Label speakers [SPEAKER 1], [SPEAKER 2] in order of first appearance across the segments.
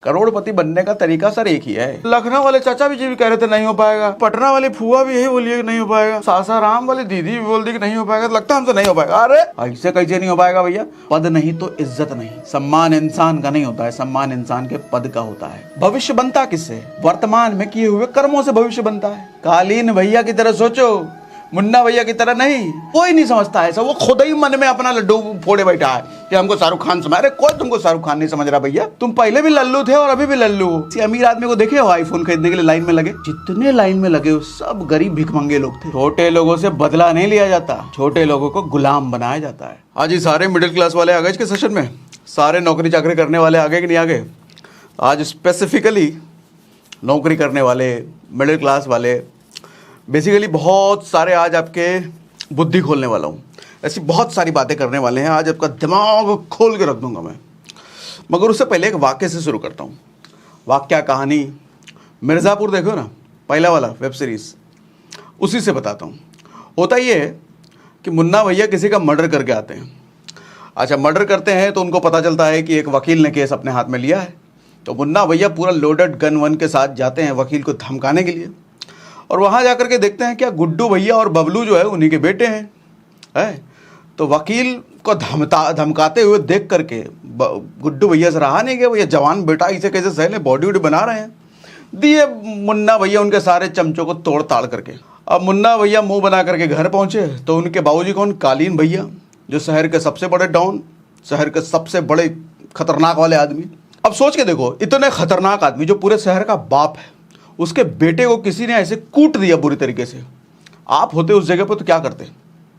[SPEAKER 1] करोड़पति बनने का तरीका सर एक ही है। लखनऊ वाले चाचा भी जी भी कह रहे थे नहीं हो पाएगा, पटना वाली फुआ भी यही बोली कि नहीं हो पाएगा, सासाराम वाली दीदी भी बोल दी कि नहीं हो पाएगा। लगता है हमसे नहीं हो पाएगा। अरे ऐसे कैसे नहीं हो पाएगा भैया? पद नहीं तो इज्जत नहीं। सम्मान इंसान का नहीं होता है, सम्मान इंसान के पद का होता है। भविष्य बनता किससे? वर्तमान में किए हुए कर्मों से भविष्य बनता है। कालीन भैया की तरह सोचो, मुन्ना भैया की तरह नहीं। कोई नहीं समझता है ऐसा, वो खुद ही मन में अपना लड्डू फोड़े बैठा है कि हमको शाहरुख खान समझ। अरे कोई तुमको शाहरुख खान नहीं समझ रहा भैया, तुम पहले भी लल्लू थे और अभी भी लल्लू हो। किसी अमीर आदमी को देखे हो आईफोन खरीदने के लिए लाइन में लगे? जितने लाइन में लगे हो सब गरीब भिखमंगे लोग थे। छोटे लोगों से बदला नहीं लिया जाता, छोटे लोगों को गुलाम बनाया जाता है। आज ये सारे मिडिल क्लास वाले आ गए इसके सेशन में, सारे नौकरी चाकरी करने वाले आ गए कि नहीं आ गए? आज स्पेसिफिकली नौकरी करने वाले, मिडिल क्लास वाले, बेसिकली बहुत सारे आज आपके बुद्धि खोलने वाला हूँ। ऐसी बहुत सारी बातें करने वाले हैं, आज आपका दिमाग खोल के रख दूंगा मैं। मगर उससे पहले एक वाक्य से शुरू करता हूँ। वाक्य कहानी मिर्ज़ापुर देखो ना, पहला वाला वेब सीरीज़, उसी से बताता हूँ। होता ये है कि मुन्ना भैया किसी का मर्डर करके आते हैं। अच्छा, मर्डर करते हैं तो उनको पता चलता है कि एक वकील ने केस अपने हाथ में लिया है। तो मुन्ना भैया पूरा लोडेड गन वन के साथ जाते हैं वकील को धमकाने के लिए। और वहाँ जाकर के देखते हैं क्या गुड्डू भैया और बबलू जो है उन्हीं के बेटे हैं। तो वकील को धमकाते हुए देख करके गुड्डू भैया से रहा नहीं गया, भैया जवान बेटा इसे कैसे सहले, बॉडी वॉडी बना रहे हैं। दिए मुन्ना भैया उनके सारे चमचों को तोड़ ताड़ करके। अब मुन्ना भैया मुंह बना करके घर पहुँचे तो उनके बाबूजी कौन? कालीन भैया, जो शहर के सबसे बड़े डॉन, शहर के सबसे बड़े खतरनाक वाले आदमी। अब सोच के देखो, इतने खतरनाक आदमी जो पूरे शहर का बाप है, उसके बेटे को किसी ने ऐसे कूट दिया बुरी तरीके से। आप होते उस जगह पर तो क्या करते?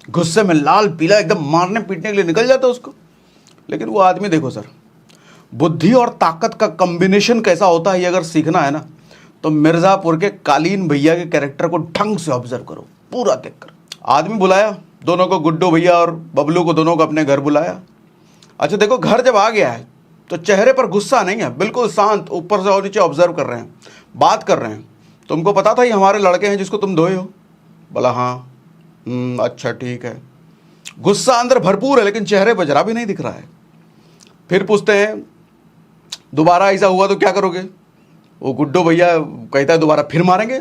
[SPEAKER 1] गुस्से में लाल पीला एकदम मारने पीटने के लिए निकल जाता उसको। लेकिन वो आदमी देखो सर, बुद्धि और ताकत का कॉम्बिनेशन कैसा होता है ये अगर सीखना है ना, तो मिर्ज़ापुर के कालीन भैया के कैरेक्टर को ढंग से ऑब्जर्व करो, पूरा देखकर। आदमी बुलाया दोनों को, गुड्डू भैया और बबलू को, दोनों को अपने घर बुलाया। अच्छा देखो, घर जब आ गया है तो चेहरे पर गुस्सा नहीं है, बिल्कुल शांत, ऊपर से और नीचे ऑब्जर्व कर रहे हैं, बात कर रहे हैं। तुमको पता था ये हमारे लड़के हैं जिसको तुम धोए हो? बोला हाँ। अच्छा ठीक है। गुस्सा अंदर भरपूर है लेकिन चेहरे पर जरा भी नहीं दिख रहा है। फिर पूछते हैं दोबारा ऐसा हुआ तो क्या करोगे? वो गुड्डू भैया कहता है दोबारा फिर मारेंगे।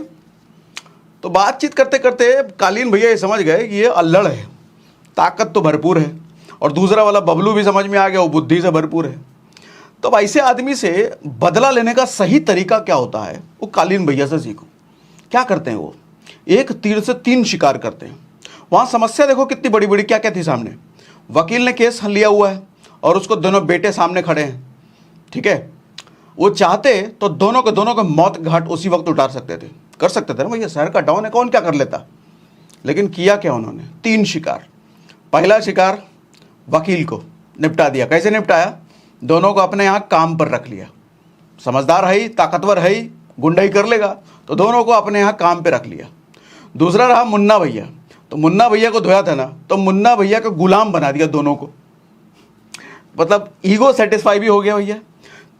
[SPEAKER 1] तो बातचीत करते करते कालीन भैया ये समझ गए कि ये अल्लड़ है, ताकत तो भरपूर है, और दूसरा वाला बबलू भी समझ में आ गया, वो बुद्धि से भरपूर है। तो ऐसे आदमी से बदला लेने का सही तरीका क्या होता है वो कालीन भैया से सीखो। क्या करते हैं वो? एक तीर से तीन शिकार करते हैं। वहाँ समस्या देखो कितनी बड़ी बड़ी क्या क्या थी सामने। वकील ने केस लिया हुआ है और उसको दोनों बेटे सामने खड़े हैं, ठीक है। वो चाहते तो दोनों को मौत घाट उसी वक्त उतार सकते थे, कर सकते थे ना भैया, शहर का डॉन है, कौन क्या कर लेता। लेकिन किया क्या उन्होंने? तीन शिकार। पहला शिकार वकील को निपटा दिया। कैसे निपटाया? दोनों को अपने यहाँ काम पर रख लिया। समझदार है ही, ताकतवर है ही, गुंडाई कर लेगा, तो दोनों को अपने यहाँ काम पे रख लिया। दूसरा रहा मुन्ना भैया। तो मुन्ना भैया को धोया था ना, तो मुन्ना भैया का गुलाम बना दिया दोनों को, मतलब ईगो सेटिस्फाई भी हो गया भैया।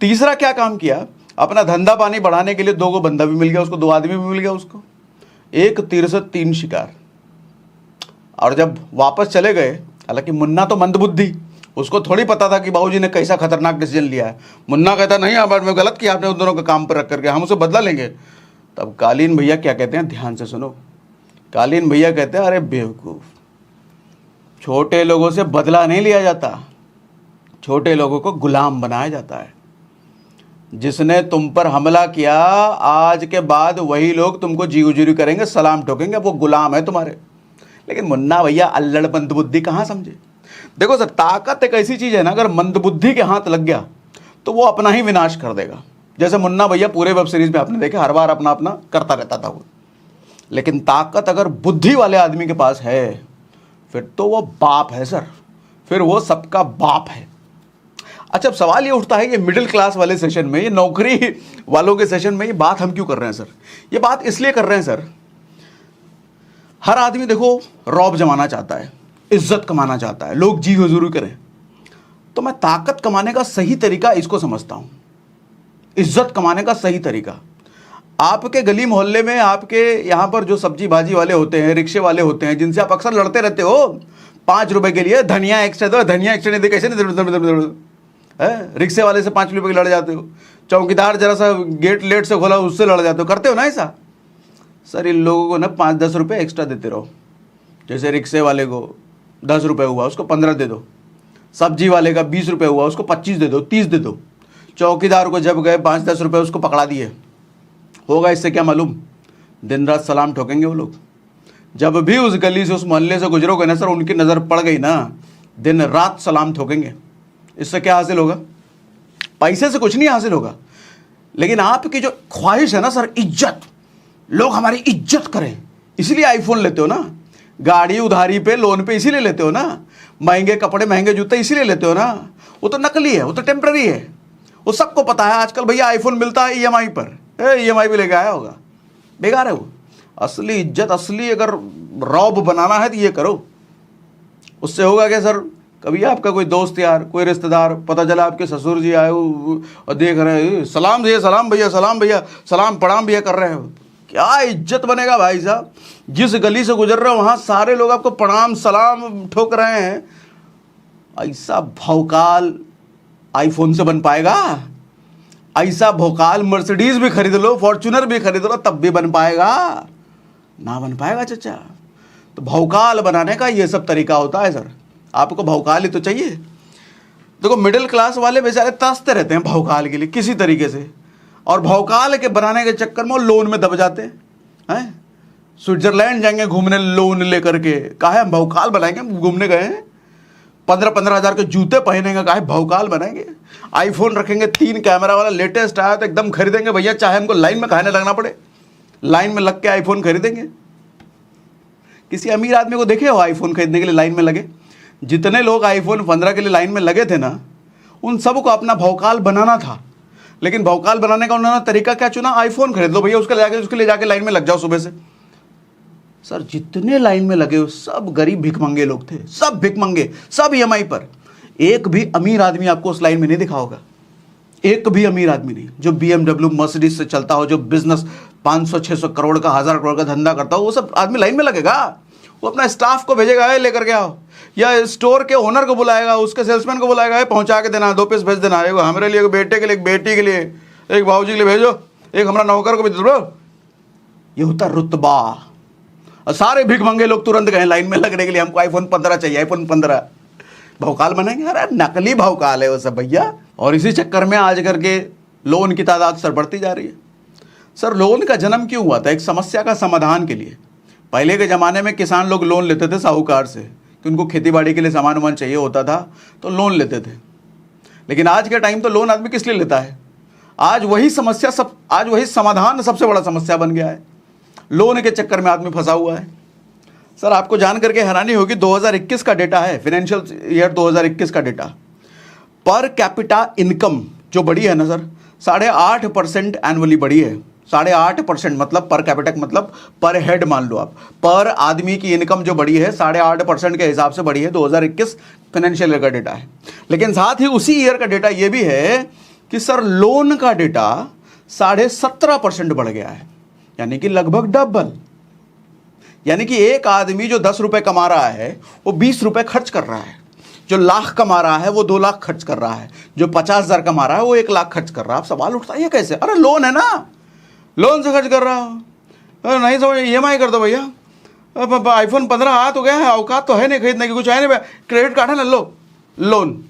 [SPEAKER 1] तीसरा क्या काम किया? अपना धंधा पानी बढ़ाने के लिए दो को बंदा भी मिल गया उसको, दो आदमी भी मिल गया उसको। एक तीर से तीन शिकार। और जब वापस चले गए, हालांकि मुन्ना तो मंदबुद्धि, उसको थोड़ी पता था कि बाबूजी ने कैसा खतरनाक डिसीजन लिया है। मुन्ना कहता नहीं आप में गलत किया आपने उन दोनों को काम पर रख करके, हम उसे बदला लेंगे। तब कालीन भैया क्या कहते हैं, ध्यान से सुनो। कालीन भैया कहते हैं अरे बेवकूफ़, छोटे लोगों से बदला नहीं लिया जाता, छोटे लोगों को गुलाम बनाया जाता है। जिसने तुम पर हमला किया, आज के बाद वही लोग तुमको जी उजूरी करेंगे, सलाम ठोकेंगे, वो गुलाम है तुम्हारे। लेकिन मुन्ना भैया अल्लड़ मंदबुद्धि कहाँ समझे। देखो सर, ताकत एक ऐसी चीज़ है ना, अगर मंदबुद्धि के हाथ लग गया तो वो अपना ही विनाश कर देगा। जैसे मुन्ना भैया पूरे वेब सीरीज में आपने देखा, हर बार अपना अपना करता रहता था वो। लेकिन ताकत अगर बुद्धि वाले आदमी के पास है, फिर तो वो बाप है सर, फिर वो सबका बाप है। अच्छा, अब सवाल ये उठता है, ये मिडिल क्लास वाले सेशन में, ये नौकरी वालों के सेशन में ये बात हम क्यों कर रहे हैं सर? ये बात इसलिए कर रहे हैं सर, हर आदमी देखो रौब जमाना चाहता है, इज्जत कमाना चाहता है, लोग जी हुजूरी करें। तो मैं ताकत कमाने का सही तरीका इसको समझता हूं, इज्जत कमाने का सही तरीका। आपके गली मोहल्ले में, आपके यहाँ पर जो सब्जी भाजी वाले होते हैं, रिक्शे वाले होते हैं, जिनसे आप अक्सर लड़ते रहते हो 5 रुपए के लिए, धनिया एक्स्ट्रा दो, धनिया एक्स्ट्रा नहीं दे, कैसे नहीं है? रिक्शे वाले से 5 रुपये की लड़ जाते हो, चौकीदार जरा सा गेट लेट से खोला उससे लड़ जाते हो, करते हो ना ऐसा? सर इन लोगों को ना 5-10 रुपये एक्स्ट्रा देते रहो। जैसे रिक्शे वाले को 10 रुपये हुआ उसको 15 दे दो, सब्जी वाले का 20 रुपये हुआ उसको 25 दे दो, 30 दे दो। चौकीदार को जब गए 5-10 रुपये उसको पकड़ा दिए, होगा इससे क्या मालूम? दिन रात सलाम ठोकेंगे वो लोग। जब भी उस गली से उस मोहल्ले से गुजरोगे ना सर, उनकी नज़र पड़ गई ना, दिन रात सलाम ठोकेंगे। इससे क्या हासिल होगा? पैसे से कुछ नहीं हासिल होगा, लेकिन आपकी जो ख्वाहिश है ना सर, इज्जत, लोग हमारी इज्जत करें, इसीलिए आईफोन लेते हो ना, गाड़ी उधारी पे लोन पे इसीलिए लेते हो ना, महंगे कपड़े महंगे जूते इसीलिए लेते हो ना। वो तो नकली है, वो तो टेम्पररी है, वो सबको पता है। आजकल भैया आईफोन मिलता है ईएमआई पर, ईएमआई भी लेके आया होगा, बेकार है वो। असली इज्जत, असली अगर रौब बनाना है तो ये करो। उससे होगा क्या सर? कभी आपका कोई दोस्त यार, कोई रिश्तेदार, पता चला आपके ससुर जी आए और देख रहे हैं, सलाम भैया, सलाम भैया, सलाम भैया, सलाम प्रणाम भैया कर रहे हैं, क्या इज्जत बनेगा भाई साहब? जिस गली से गुजर रहे हो वहाँ सारे लोग आपको प्रणाम सलाम ठोक रहे हैं। ऐसा भौकाल आईफोन से बन पाएगा? ऐसा भौकाल मर्सिडीज भी खरीद लो, फॉर्च्यूनर भी खरीद लो, तब भी बन पाएगा? ना बन पाएगा चाचा। तो भौकाल बनाने का ये सब तरीका होता है सर। आपको भौकाल ही तो चाहिए। देखो मिडिल क्लास वाले बेचारे तरसते रहते हैं भौकाल के लिए किसी तरीके से, और भौकाल के बनाने के चक्कर में वो लोन में दब जाते हैं। स्विट्जरलैंड जाएंगे घूमने लोन लेकर के, काहे हम भौकाल बनाएंगे? घूमने गए हैं, 15-15 हज़ार के जूते पहनेंगे, काहे भौकाल बनाएंगे? आईफोन रखेंगे 3 कैमरा वाला लेटेस्ट आया तो एकदम खरीदेंगे भैया, चाहे हमको लाइन में कहने लगना पड़े, लाइन में लग के आईफोन खरीदेंगे। किसी अमीर आदमी को देखे हो आईफोन खरीदने के लिए लाइन में लगे? जितने लोग आईफोन 15 के लिए लाइन में लगे थे ना, उन सबको अपना भौकाल बनाना था, लेकिन भौकाल बनाने का उन्होंने तरीका क्या चुना? आईफोन खरीद लो भैया, उसके लिए जाके लाइन में लग जाओ सुबह से। सर जितने लाइन में लगे हो सब गरीब भिखमंगे लोग थे, सब भिखमंगे, सब ईएमआई पर। एक भी अमीर आदमी आपको उस लाइन में नहीं दिखा होगा, एक भी अमीर आदमी नहीं। जो BMW मर्सिडीज से चलता हो, जो बिजनेस 500-600 करोड़ का, 1000 करोड़ का धंधा करता हो, वो सब आदमी लाइन में लगेगा? वो अपना स्टाफ को भेजेगा, लेकर के आओ, या स्टोर के ओनर को बुलाएगा, उसके सेल्समैन को बुलाएगा, पहुंचा के देना, 2 पीस भेज देना, एक हमारे लिए, एक बेटे के लिए, एक बेटी के लिए, एक भाऊजी के लिए भेजो, एक हमारा नौकर को भी दे दो। ये होता रुतबा। और सारे भिखमंगे लोग तुरंत गए लाइन में लगने के लिए, हमको आईफोन 15 चाहिए, आईफोन 15। भौकाल बनेंगे? अरे नकली भौकाल है वो सब भैया। और इसी चक्कर में आज करके लोन की तादाद सर बढ़ती जा रही है। सर लोन का जन्म क्यों हुआ था? एक समस्या का समाधान के लिए। पहले के ज़माने में किसान लोग लोन लेते थे साहूकार से, कि उनको खेती बाड़ी के लिए सामान वामान चाहिए होता था तो लोन लेते थे। लेकिन आज के टाइम तो लोन आदमी किस लिए लेता है? आज वही समाधान सबसे बड़ा समस्या बन गया है। लोन के चक्कर में आदमी फंसा हुआ है। सर आपको जान करके हैरानी होगी, 2021 का डेटा है, फाइनेंशियल ईयर 2021 का डेटा। पर कैपिटा इनकम जो बढ़ी है ना सर, 8.5% एनुअली बढ़ी है। 8.5% मतलब पर कैपिटा मतलब पर हेड मान लो आप, पर आदमी की इनकम जो बढ़ी है 8.5% के हिसाब से बढ़ी है। 2021 फाइनेंशियल ईयर का डेटा है। लेकिन साथ ही उसी ईयर का डेटा ये भी है कि सर लोन का डेटा 17.5% बढ़ गया है, यानी कि लगभग डबल। यानी कि एक आदमी जो 10 रुपए कमा रहा है वो 20 रुपए खर्च कर रहा है, जो लाख कमा रहा है वो 2 लाख खर्च कर रहा है, जो 50,000 कमा रहा है वो 1 लाख खर्च कर रहा है। अब सवाल उठता है ये कैसे? अरे लोन है ना, लोन से खर्च कर रहा हो। नहीं समझ, EMI कर दो भैया। अब आईफोन 15 आ तो गया है, औकात तो है नहीं खरीदने की, कुछ है नहीं, क्रेडिट कार्ड है ना, लो लोन।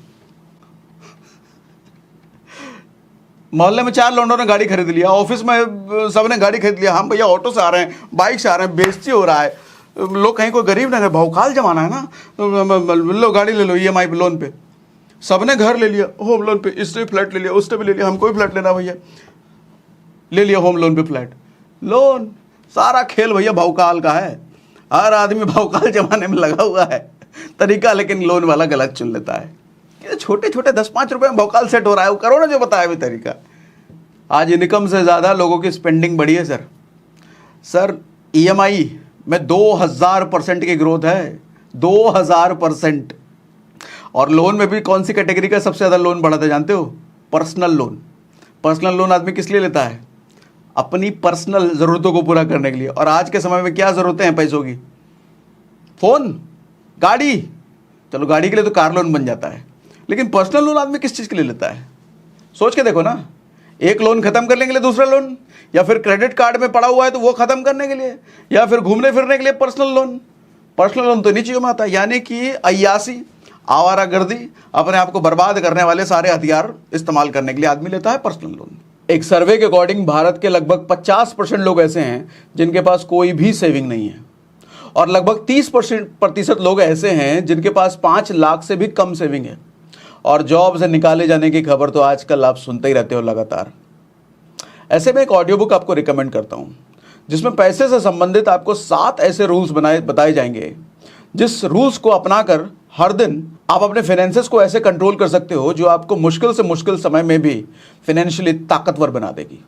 [SPEAKER 1] मोहल्ले में 4 लौंडों ने गाड़ी खरीद लिया, ऑफिस में सब ने गाड़ी खरीद लिया, हम भैया ऑटो से आ रहे हैं, बाइक से आ रहे हैं, बेइज्जती हो रहा है। लोग कहीं कोई गरीब ना रहे, भौकाल जमाना है ना, लो गाड़ी ले लो EMI पे, लोन पे। सबने घर ले लिया होम लोन पे, इसने फ्लैट ले लिया, उसने भी ले लिया, हमको भी फ्लैट लेना भैया, ले लिया होम लोन पे फ्लैट। लोन सारा खेल भैया भौकाल का है। हर आदमी भौकाल जमाने में लगा हुआ है तरीका, लेकिन लोन वाला गलत चुन लेता है। ये छोटे छोटे 10-5 रुपए में भौकाल सेट हो रहा है, वो करो ना जो बताया भी तरीका। आज इनकम से ज़्यादा लोगों की स्पेंडिंग बढ़ी है सर EMI में 2000% की ग्रोथ है, 2000%। और लोन में भी कौन सी कैटेगरी का सबसे ज़्यादा लोन बढ़ा था जानते हो? Personal loan. पर्सनल लोन आदमी किस लिए लेता है? अपनी पर्सनल ज़रूरतों को पूरा करने के लिए। और आज के समय में क्या ज़रूरतें हैं पैसों की? फ़ोन, गाड़ी, चलो गाड़ी के लिए तो कार लोन बन जाता है, लेकिन पर्सनल लोन आदमी किस चीज़ के लिए लेता है? सोच के देखो ना, एक लोन खत्म करने के लिए दूसरा लोन, या फिर क्रेडिट कार्ड में पड़ा हुआ है तो वो खत्म करने के लिए, या फिर घूमने फिरने के लिए पर्सनल लोन। पर्सनल लोन तो इन्हीं चीज़ों में आता है, यानी कि अय्यासी, आवारागर्दी, अपने आप को बर्बाद करने वाले सारे हथियार इस्तेमाल करने के लिए आदमी लेता है पर्सनल लोन। एक सर्वे के अकॉर्डिंग भारत के लगभग 50% लोग ऐसे हैं जिनके पास कोई भी सेविंग नहीं है, और लगभग 30% लोग ऐसे हैं जिनके पास 5 लाख से भी कम सेविंग है। और जॉब से निकाले जाने की खबर तो आजकल आप सुनते ही रहते हो लगातार। ऐसे में एक ऑडियो बुक आपको रिकमेंड करता हूं, जिसमें पैसे से संबंधित आपको 7 ऐसे रूल्स बताए जाएंगे, जिस रूल्स को अपनाकर हर दिन आप अपने फाइनेंसेस को ऐसे कंट्रोल कर सकते हो जो आपको मुश्किल से मुश्किल समय में भी फाइनेंशियली ताकतवर बना देगी।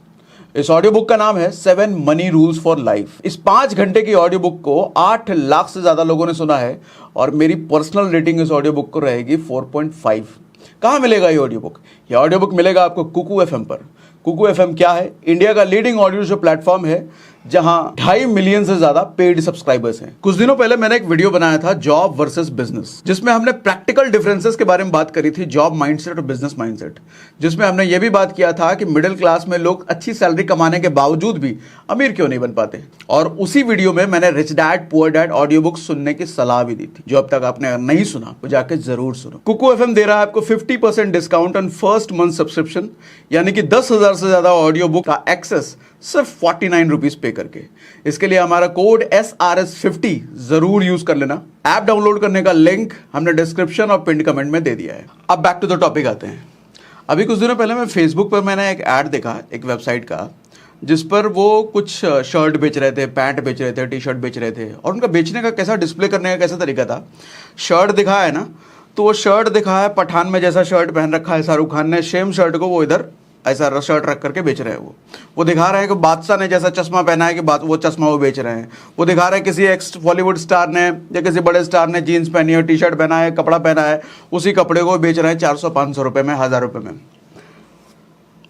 [SPEAKER 1] इस ऑडियो बुक का नाम है 7 मनी रूल्स फॉर लाइफ। इस 5 घंटे की ऑडियो बुक को 8 लाख से ज्यादा लोगों ने सुना है, और मेरी पर्सनल रेटिंग इस ऑडियो बुक को रहेगी 4.5। कहां मिलेगा ये ऑडियो बुक? ये ऑडियो बुक मिलेगा आपको कुकू एफएम पर। कुकू एफएम क्या है? इंडिया का लीडिंग ऑडियो शो प्लेटफॉर्म है, जहां 2.5 मिलियन से ज्यादा पेड सब्सक्राइबर्स हैं। कुछ दिनों पहले मैंने एक वीडियो बनाया था जॉब वर्सेस बिजनेस, जिसमें हमने प्रैक्टिकल डिफरेंसेस के बारे में बात करी थी, जॉब माइंडसेट और बिजनेस माइंडसेट। जिसमें हमने ये भी बात किया था कि मिडिल क्लास में लोग अच्छी सैलरी कमाने के बावजूद भी अमीर क्यों नहीं बन पाते। और उसी वीडियो में मैंने rich dad poor dad audio book सुनने की सलाह भी दी थी। जो अब तक आपने नहीं सुना वो जाके जरूर सुनो। कुकू एफएम दे रहा है आपको 50% discount on first month subscription, यानी कि 10,000 से ज्यादा ऑडियो बुक का एक्सेस सिर्फ 49 रुपीज पे करके। इसके लिए हमारा कोड SRS50 जरूर यूज कर लेना। ऐप डाउनलोड करने का लिंक हमने डिस्क्रिप्शन और पिन कमेंट में दे दिया है। अब बैक टू द टॉपिक आते हैं। अभी कुछ दिनों पहले मैं फेसबुक पर मैंने एक ऐड देखा एक वेबसाइट का, जिस पर वो कुछ शर्ट बेच रहे थे, पैंट बेच रहे थे, टी शर्ट बेच रहे थे। और उनका बेचने का कैसा, डिस्प्ले करने का कैसा तरीका था, शर्ट दिखा है ना, तो वो शर्ट दिखा है पठान में जैसा शर्ट पहन रखा है शाहरुख खान ने, सेम शर्ट को वो इधर ऐसा शर्ट रख करके बेच रहे हैं। वो दिखा रहे हैं कि बादशाह ने जैसा चश्मा पहना है कि वो चश्मा वो बेच रहे हैं। वो दिखा रहे हैं किसी एक्स बॉलीवुड स्टार ने या किसी बड़े स्टार ने जीन्स पहनी है, टी शर्ट पहना है, कपड़ा पहना है, उसी कपड़े को बेच रहे हैं 400-500 रुपये में, 1000 रुपये में।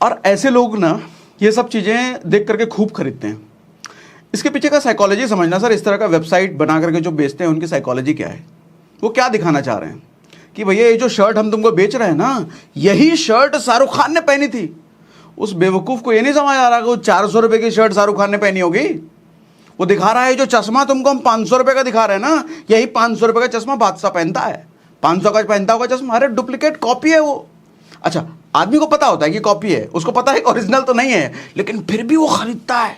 [SPEAKER 1] और ऐसे लोग ना ये सब चीज़ें देख करके खूब खरीदते हैं। इसके पीछे का साइकोलॉजी समझना सर। इस तरह का वेबसाइट बना करके जो बेचते हैं उनकी साइकोलॉजी क्या है, वो क्या दिखाना चाह रहे हैं कि भैया ये जो शर्ट हम तुमको बेच रहे हैं ना, यही शर्ट शाहरुख खान ने पहनी थी। उस बेवकूफ़ को ये नहीं समझ आ रहा कि वो 400 रुपये की शर्ट शाहरुख खान ने पहनी होगी। वो दिखा रहा है जो चश्मा तुमको हम 500 रुपये का दिखा रहे हैं ना, यही 500 रुपये का चश्मा बादशाह पहनता है, 500 का पहनता होगा चश्मा। अरे डुप्लीकेट कॉपी है वो। अच्छा, आदमी को पता होता है कि कॉपी है, उसको पता है कि ओरिजिनल तो नहीं है, लेकिन फिर भी वो खरीदता है।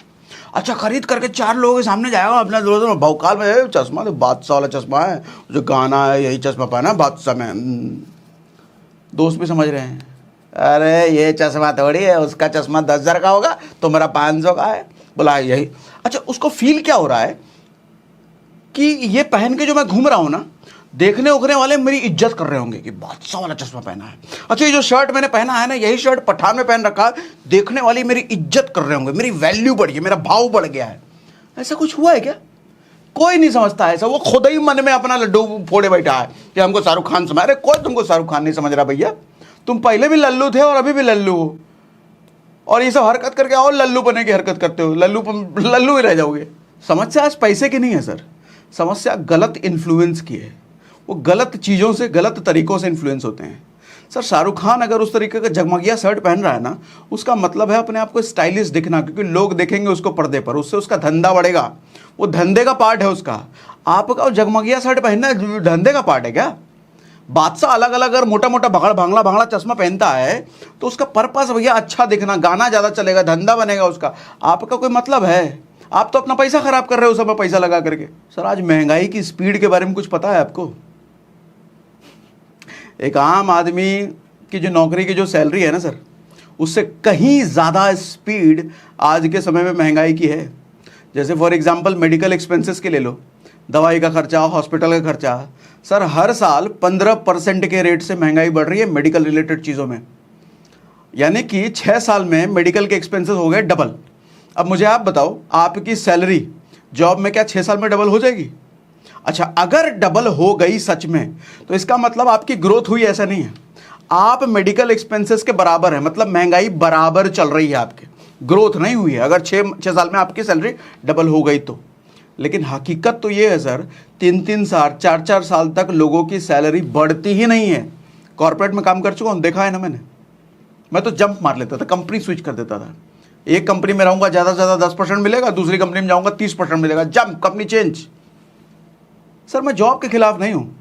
[SPEAKER 1] अच्छा, खरीद करके 4 लोगों के सामने जाएगा अपना दोस्तों भौकाल में, चश्मा तो बादशाह वाला चश्मा है, जो गाना है यही चश्मा पहना बादशाह में। दोस्त भी समझ रहे हैं, अरे ये चश्मा थोड़ी है, उसका चश्मा 10,000 का होगा, तुम्हारा 500 का है, बोला यही। अच्छा, उसको फील क्या हो रहा है कि ये पहन के जो मैं घूम रहा हूं ना, देखने उखने वाले मेरी इज्जत कर रहे होंगे कि बादशाह वाला चश्मा पहना है। अच्छा, ये जो शर्ट मैंने पहना है ना, यही शर्ट पठान में पहन रखा है, देखने वाले मेरी इज्जत कर रहे होंगे, मेरी वैल्यू बढ़ी है, मेरा भाव बढ़ गया है। ऐसा कुछ हुआ है क्या? कोई नहीं समझता ऐसा। वो खुद ही मन में अपना लड्डू फोड़े बैठा है कि हमको शाहरुख खान समझ। अरे कोई तुमको शाहरुख खान नहीं समझ रहा भैया, तुम पहले भी लल्लू थे और अभी भी लल्लू हो, और ये सब हरकत करके और लल्लू बने की हरकत करते हो, लल्लू ही रह जाओगे। समस्या आज पैसे की नहीं है सर, समस्या गलत इन्फ्लुएंस की है। वो गलत चीज़ों से, गलत तरीकों से इन्फ्लुएंस होते हैं। सर शाहरुख खान अगर उस तरीके का जगमगिया शर्ट पहन रहा है ना, उसका मतलब है अपने आप को स्टाइलिश दिखना, क्योंकि लोग देखेंगे उसको पर्दे पर, उससे उसका धंधा बढ़ेगा। वो धंधे का पार्ट है उसका। आपका जगमगिया शर्ट पहनना धंधे का पार्ट है क्या? बादशाह अलग अलग अगर मोटा मोटा भांगड़ा चश्मा पहनता है तो उसका पर्पस भैया अच्छा दिखना, गाना ज़्यादा चलेगा, धंधा बनेगा उसका। आपका कोई मतलब है? आप तो अपना पैसा खराब कर रहे हो सब पैसा लगा करके। सर आज महंगाई की स्पीड के बारे में कुछ पता है आपको? एक आम आदमी की जो नौकरी की जो सैलरी है ना सर, उससे कहीं ज़्यादा स्पीड आज के समय में महंगाई की है। जैसे फॉर एग्जांपल मेडिकल एक्सपेंसेस के ले लो, दवाई का खर्चा, हॉस्पिटल का खर्चा। सर हर साल 15% के रेट से महंगाई बढ़ रही है मेडिकल रिलेटेड चीज़ों में। यानी कि 6 साल में मेडिकल के एक्सपेंसेस हो गए डबल। अब मुझे आप बताओ, आपकी सैलरी जॉब में क्या 6 साल में डबल हो जाएगी? अच्छा, अगर डबल हो गई सच में, तो इसका मतलब आपकी ग्रोथ हुई ऐसा नहीं है। आप मेडिकल एक्सपेंसेस के बराबर है, मतलब महंगाई बराबर चल रही है आपके, ग्रोथ नहीं हुई है। अगर 6 साल में आपकी सैलरी डबल हो गई तो। लेकिन हकीकत तो ये है सर, 3-3 साल 4-4 साल तक लोगों की सैलरी बढ़ती ही नहीं है। कॉर्पोरेट में काम कर चुका हूँ, देखा है ना मैंने। मैं तो जंप मार लेता था, कंपनी स्विच कर देता था। एक कंपनी में रहूंगा, ज़्यादा से ज़्यादा 10% मिलेगा, दूसरी कंपनी में जाऊंगा 30% मिलेगा, जंप, कंपनी चेंज। सर मैं जॉब के खिलाफ नहीं हूँ,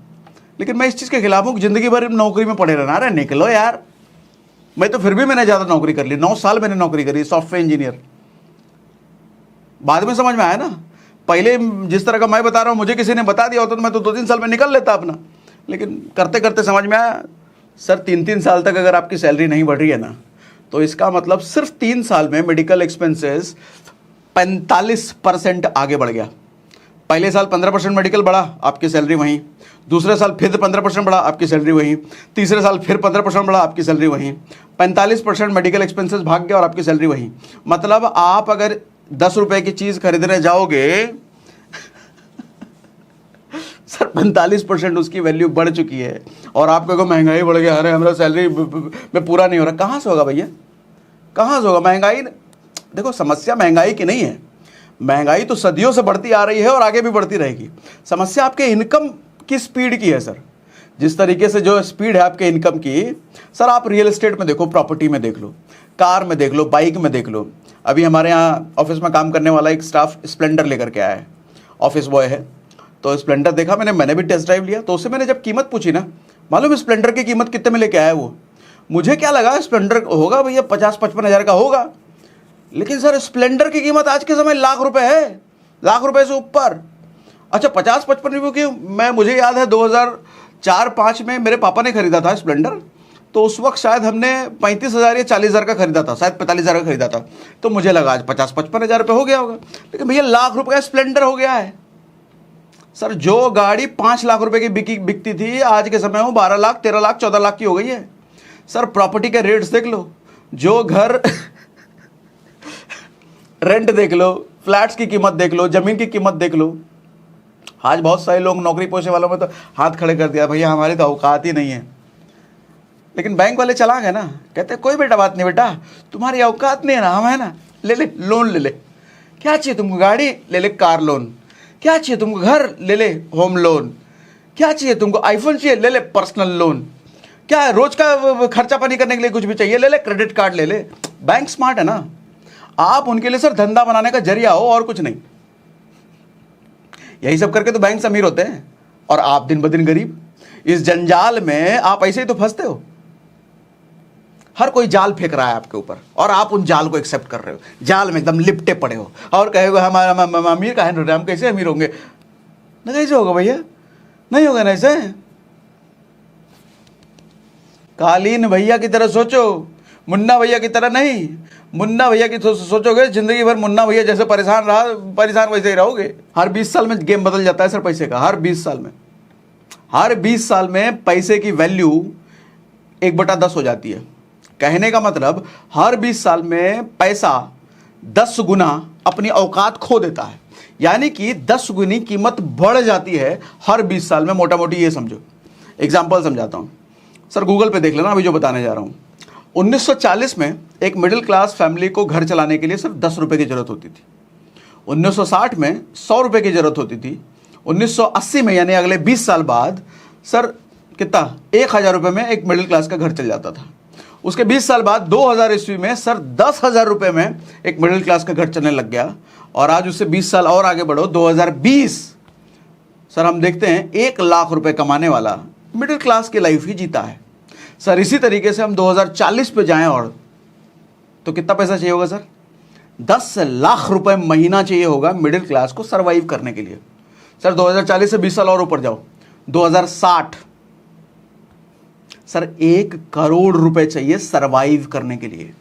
[SPEAKER 1] लेकिन मैं इस चीज़ के खिलाफ हूँ कि ज़िंदगी भर नौकरी में पड़े रहना। अरे निकलो यार। मैं तो फिर भी मैंने ज़्यादा नौकरी कर ली, 9 साल मैंने नौकरी करी सॉफ्टवेयर इंजीनियर। बाद में समझ में आया ना, पहले जिस तरह का मैं बता रहा हूँ, मुझे किसी ने बता दिया होता तो मैं तो 2-3 साल में निकल लेता अपना। लेकिन करते करते समझ में आया, सर 3-3 साल तक अगर आपकी सैलरी नहीं बढ़ रही है ना, तो इसका मतलब सिर्फ 3 साल में मेडिकल एक्सपेंसेस 45% आगे बढ़ गया। पहले साल 15% मेडिकल बढ़ा, आपकी सैलरी वहीं। दूसरे साल फिर 15% बढ़ा, आपकी सैलरी वहीं। तीसरे साल फिर 15% बढ़ा, आपकी सैलरी वहीं। 45% मेडिकल एक्सपेंसेस भाग गया और आपकी सैलरी वहीं। मतलब आप अगर 10 रुपए की चीज़ खरीदने जाओगे सर 45% उसकी वैल्यू बढ़ चुकी है, और आप कहोगे महंगाई बढ़ गया, अरे हमारा सैलरी में पूरा नहीं हो रहा। कहाँ से होगा भैया, कहाँ से होगा? महंगाई, देखो समस्या महंगाई की नहीं है, महंगाई तो सदियों से बढ़ती आ रही है और आगे भी बढ़ती रहेगी। समस्या आपके इनकम की स्पीड की है सर। जिस तरीके से जो स्पीड है आपके इनकम की, सर आप रियल एस्टेट में देखो, प्रॉपर्टी में देख लो, कार में देख लो, बाइक में देख लो। अभी हमारे यहाँ ऑफिस में काम करने वाला एक स्टाफ स्प्लेंडर लेकर के आया है, ऑफिस बॉय है। तो स्प्लेंडर देखा मैंने भी टेस्ट ड्राइव लिया। तो उससे मैंने जब कीमत पूछी ना, मालूम स्प्लेंडर की कीमत कितने में लेके आया वो? मुझे क्या लगा स्प्लेंडर होगा भैया 50-55 हज़ार का होगा, लेकिन सर स्प्लेंडर की कीमत आज के समय लाख रुपए है, लाख रुपए से ऊपर। अच्छा 50-55 रुपये की, मुझे याद है 2004-05 में मेरे पापा ने खरीदा था स्प्लेंडर। तो उस वक्त शायद हमने 35,000 या 40,000 का खरीदा था, शायद 45,000 का खरीदा था। तो मुझे लगा आज 50-55 हज़ार रुपये हो गया होगा, लेकिन भैया लाख रुपये का स्प्लेंडर हो गया है। सर जो गाड़ी 5 लाख रुपए की बिकती थी, आज के समय में 12 लाख, 13 लाख, 14 लाख की हो गई है। सर प्रॉपर्टी के रेट्स देख लो, जो घर रेंट देख लो, फ्लैट्स की कीमत देख लो, जमीन की कीमत देख लो। आज बहुत सारे लोग नौकरी पेशे वालों में तो हाथ खड़े कर दिया, भैया हमारी तो औकात ही नहीं है। लेकिन बैंक वाले चला गए ना, कहते कोई बेटा बात नहीं बेटा, तुम्हारी औकात नहीं है ना, हम है ना, ले ले लोन ले ले। क्या चाहिए तुमको? गाड़ी ले ले, कार लोन। क्या चाहिए तुमको? घर ले ले, होम लोन। क्या चाहिए तुमको? आईफोन चाहिए, ले ले, पर्सनल लोन। क्या है, रोज का खर्चा पानी करने के लिए कुछ भी चाहिए, ले ले, क्रेडिट कार्ड ले ले। बैंक स्मार्ट है ना, आप उनके लिए सर धंधा बनाने का जरिया हो और कुछ नहीं। यही सब करके तो बैंक से अमीर होते हैं और आप दिन ब दिन गरीब। इस जंजाल में आप ऐसे ही तो फंसते हो। हर कोई जाल फेंक रहा है आपके ऊपर और आप उन जाल को एक्सेप्ट कर रहे हो, जाल में एकदम लिपटे पड़े हो और कहेगा हमारा अमीर का है, हम कैसे अमीर होंगे? ना कैसे होगा भैया, नहीं होगा ना ऐसे। कालीन भैया की तरह सोचो, मुन्ना भैया की तरह नहीं। मुन्ना भैया की सोचोगे जिंदगी भर मुन्ना भैया जैसे परेशान रहा, परेशान वैसे ही रहोगे। हर 20 साल में गेम बदल जाता है सर पैसे का, हर 20 साल में। हर 20 साल में पैसे की वैल्यू 1/10 हो जाती है। कहने का मतलब हर 20 साल में पैसा 10 गुना अपनी औकात खो देता है, यानी कि 10 गुनी कीमत बढ़ जाती है हर 20 साल में। मोटा मोटी ये समझो, एग्जाम्पल समझाता हूँ सर, गूगल पे देख लेना अभी जो बताने जा रहा हूँ। 1940 में एक मिडिल क्लास फैमिली को घर चलाने के लिए सिर्फ 10 रुपये की जरूरत होती थी। 1960 में 100 रुपये की जरूरत होती थी। 1980 में यानी अगले 20 साल बाद सर कितना, 1,000 रुपये में एक मिडिल क्लास का घर चल जाता था। उसके 20 साल बाद 2000 ईस्वी में सर 10,000 रुपये में एक मिडिल क्लास का घर चलने लग गया। और आज उससे 20 साल और आगे बढ़ो, 2020 सर हम देखते हैं 1 लाख रुपए कमाने वाला मिडिल क्लास की लाइफ ही जीता है। सर इसी तरीके से हम 2040 पे जाएं और तो कितना पैसा चाहिए होगा सर? 10 लाख रुपए महीना चाहिए होगा मिडिल क्लास को सरवाइव करने के लिए। सर 2040 से 20 साल और ऊपर जाओ, 2060 सर 1 करोड़ रुपए चाहिए सरवाइव करने के लिए।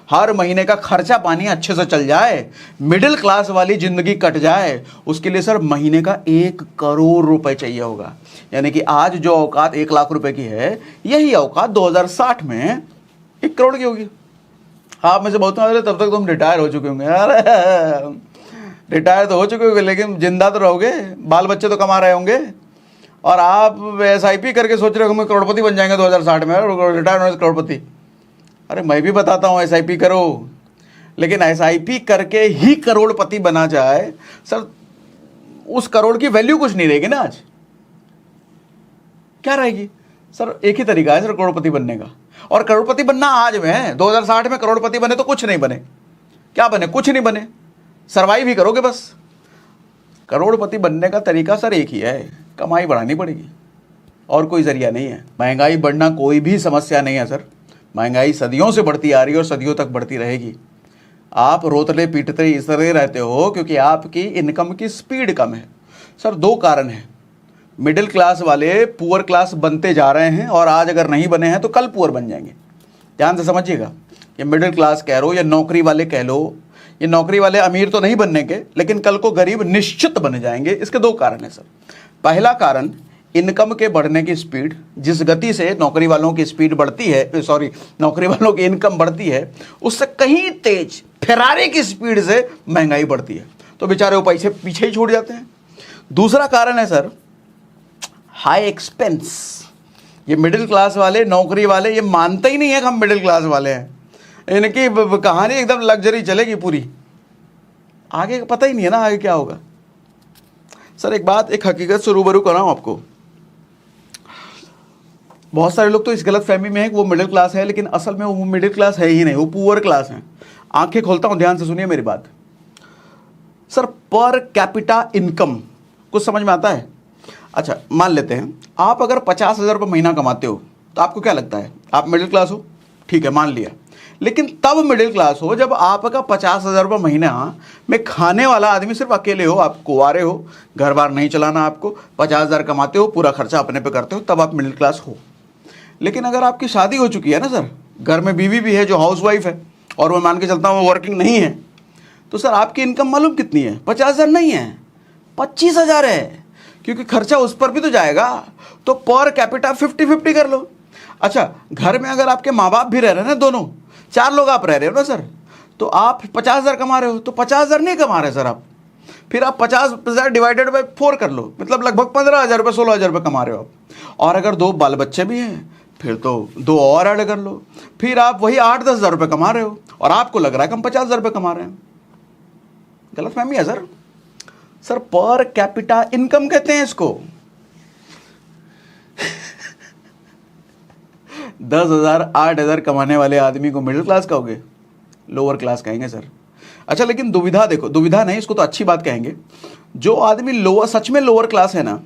[SPEAKER 1] हर महीने का खर्चा पानी अच्छे से चल जाए, मिडिल क्लास वाली जिंदगी कट जाए, उसके लिए सर महीने का 1 करोड़ रुपए चाहिए होगा। यानी कि आज जो औकात 1 लाख रुपए की है, यही औकात 2060 में 1 करोड़ की होगी। आप में से बहुत तब तक तुम रिटायर हो चुके होंगे। अरे रिटायर तो हो चुके होंगे, लेकिन जिंदा तो रहोगे, बाल बच्चे तो कमा रहे होंगे, और आप SIP करके सोच रहे हो हम करोड़पति बन जाएंगे 2060 में, रिटायर होने से करोड़पति। अरे मैं भी बताता हूँ SIP करो, लेकिन SIP करके ही करोड़पति बना जाए सर, उस करोड़ की वैल्यू कुछ नहीं रहेगी ना। आज क्या रहेगी सर एक ही तरीका है सर करोड़पति बनने का, और करोड़पति बनना आज में है। 2060 में करोड़पति बने तो कुछ नहीं बने। क्या बने? कुछ नहीं बने, सर्वाइव ही करोगे बस। करोड़पति बनने का तरीका सर एक ही है, कमाई बढ़ानी पड़ेगी, और कोई जरिया नहीं है। महंगाई बढ़ना कोई भी समस्या नहीं है सर, महंगाई सदियों से बढ़ती आ रही है और सदियों तक बढ़ती रहेगी। आप रोतले पीटते इसलिए रहते हो क्योंकि आपकी इनकम की स्पीड कम है। सर दो कारण हैं, मिडिल क्लास वाले पुअर क्लास बनते जा रहे हैं, और आज अगर नहीं बने हैं तो कल पुअर बन जाएंगे। ध्यान से समझिएगा, ये मिडिल क्लास कह लो या नौकरी वाले कह लो, ये नौकरी वाले अमीर तो नहीं बनने के, लेकिन कल को गरीब निश्चित बन जाएंगे। इसके दो कारण हैं सर। पहला कारण इनकम के बढ़ने की स्पीड, जिस गति से नौकरी वालों की स्पीड बढ़ती है, नौकरी वालों की इनकम बढ़ती है, उससे कहीं तेज फेरारी की स्पीड से महंगाई बढ़ती है, तो बेचारे वो पैसे पीछे ही छूट जाते हैं। दूसरा कारण है सर हाई एक्सपेंस। ये मिडिल क्लास वाले, नौकरी वाले, ये मानते ही नहीं है कि हम मिडिल क्लास वाले हैं। इनकी कहानी एकदम लग्जरी चलेगी पूरी, आगे पता ही नहीं है ना आगे क्या होगा। सर एक बात, एक हकीकत से रूबरू कर रहा हूं आपको। बहुत सारे लोग तो इस गलत फहमी में है कि वो मिडिल क्लास है, लेकिन असल में वो मिडिल क्लास है ही नहीं, वो पुअर क्लास है। आंखें खोलता हूं, ध्यान से सुनिए मेरी बात। सर पर कैपिटा इनकम कुछ समझ में आता है? अच्छा मान लेते हैं आप अगर 50,000 रुपये महीना कमाते हो तो आपको क्या लगता है आप मिडिल क्लास हो? ठीक है, मान लिया। लेकिन तब मिडिल क्लास हो जब आपका 50,000 रुपये महीना में खाने वाला आदमी सिर्फ अकेले हो, आप कुंवारे हो, घर बार नहीं चलाना आपको, 50,000 कमाते हो, पूरा खर्चा अपने पे करते हो, तब आप मिडिल क्लास हो। लेकिन अगर आपकी शादी हो चुकी है ना सर, घर में बीवी भी है जो हाउस वाइफ है, और मैं मान के चलता हूँ वो वर्किंग नहीं है, तो सर आपकी इनकम मालूम कितनी है? 50,000 नहीं है, 25,000 है, क्योंकि खर्चा उस पर भी तो जाएगा। तो पर कैपिटा 50-50 कर लो। अच्छा घर में अगर आपके माँ बाप भी रह रहे हैं ना, दोनों 4 लोग आप रह रहे हो ना सर, तो आप 50,000 कमा रहे हो, तो 50,000 नहीं कमा रहे सर आप, फिर आप 50,000 डिवाइडेड बाई 4 कर लो, मतलब लगभग 15,000 रुपये 16,000 रुपये कमा रहे हो आप। और अगर 2 बाल बच्चे भी हैं फिर तो 2 और ऐड कर लो, फिर आप वही 8-10 हज़ार रुपये कमा रहे हो, और आपको लग रहा है कि हम 50,000 रुपये कमा रहे हैं। गलत फहमी है sir. Sir per capita income कहते हैं इसको। 10,000 8,000 कमाने वाले आदमी को मिडिल क्लास कहोगे? लोअर क्लास कहेंगे सर। अच्छा लेकिन दुविधा देखो, दुविधा नहीं, इसको तो अच्छी बात कहेंगे। जो आदमी लोअर, सच में लोअर क्लास है ना,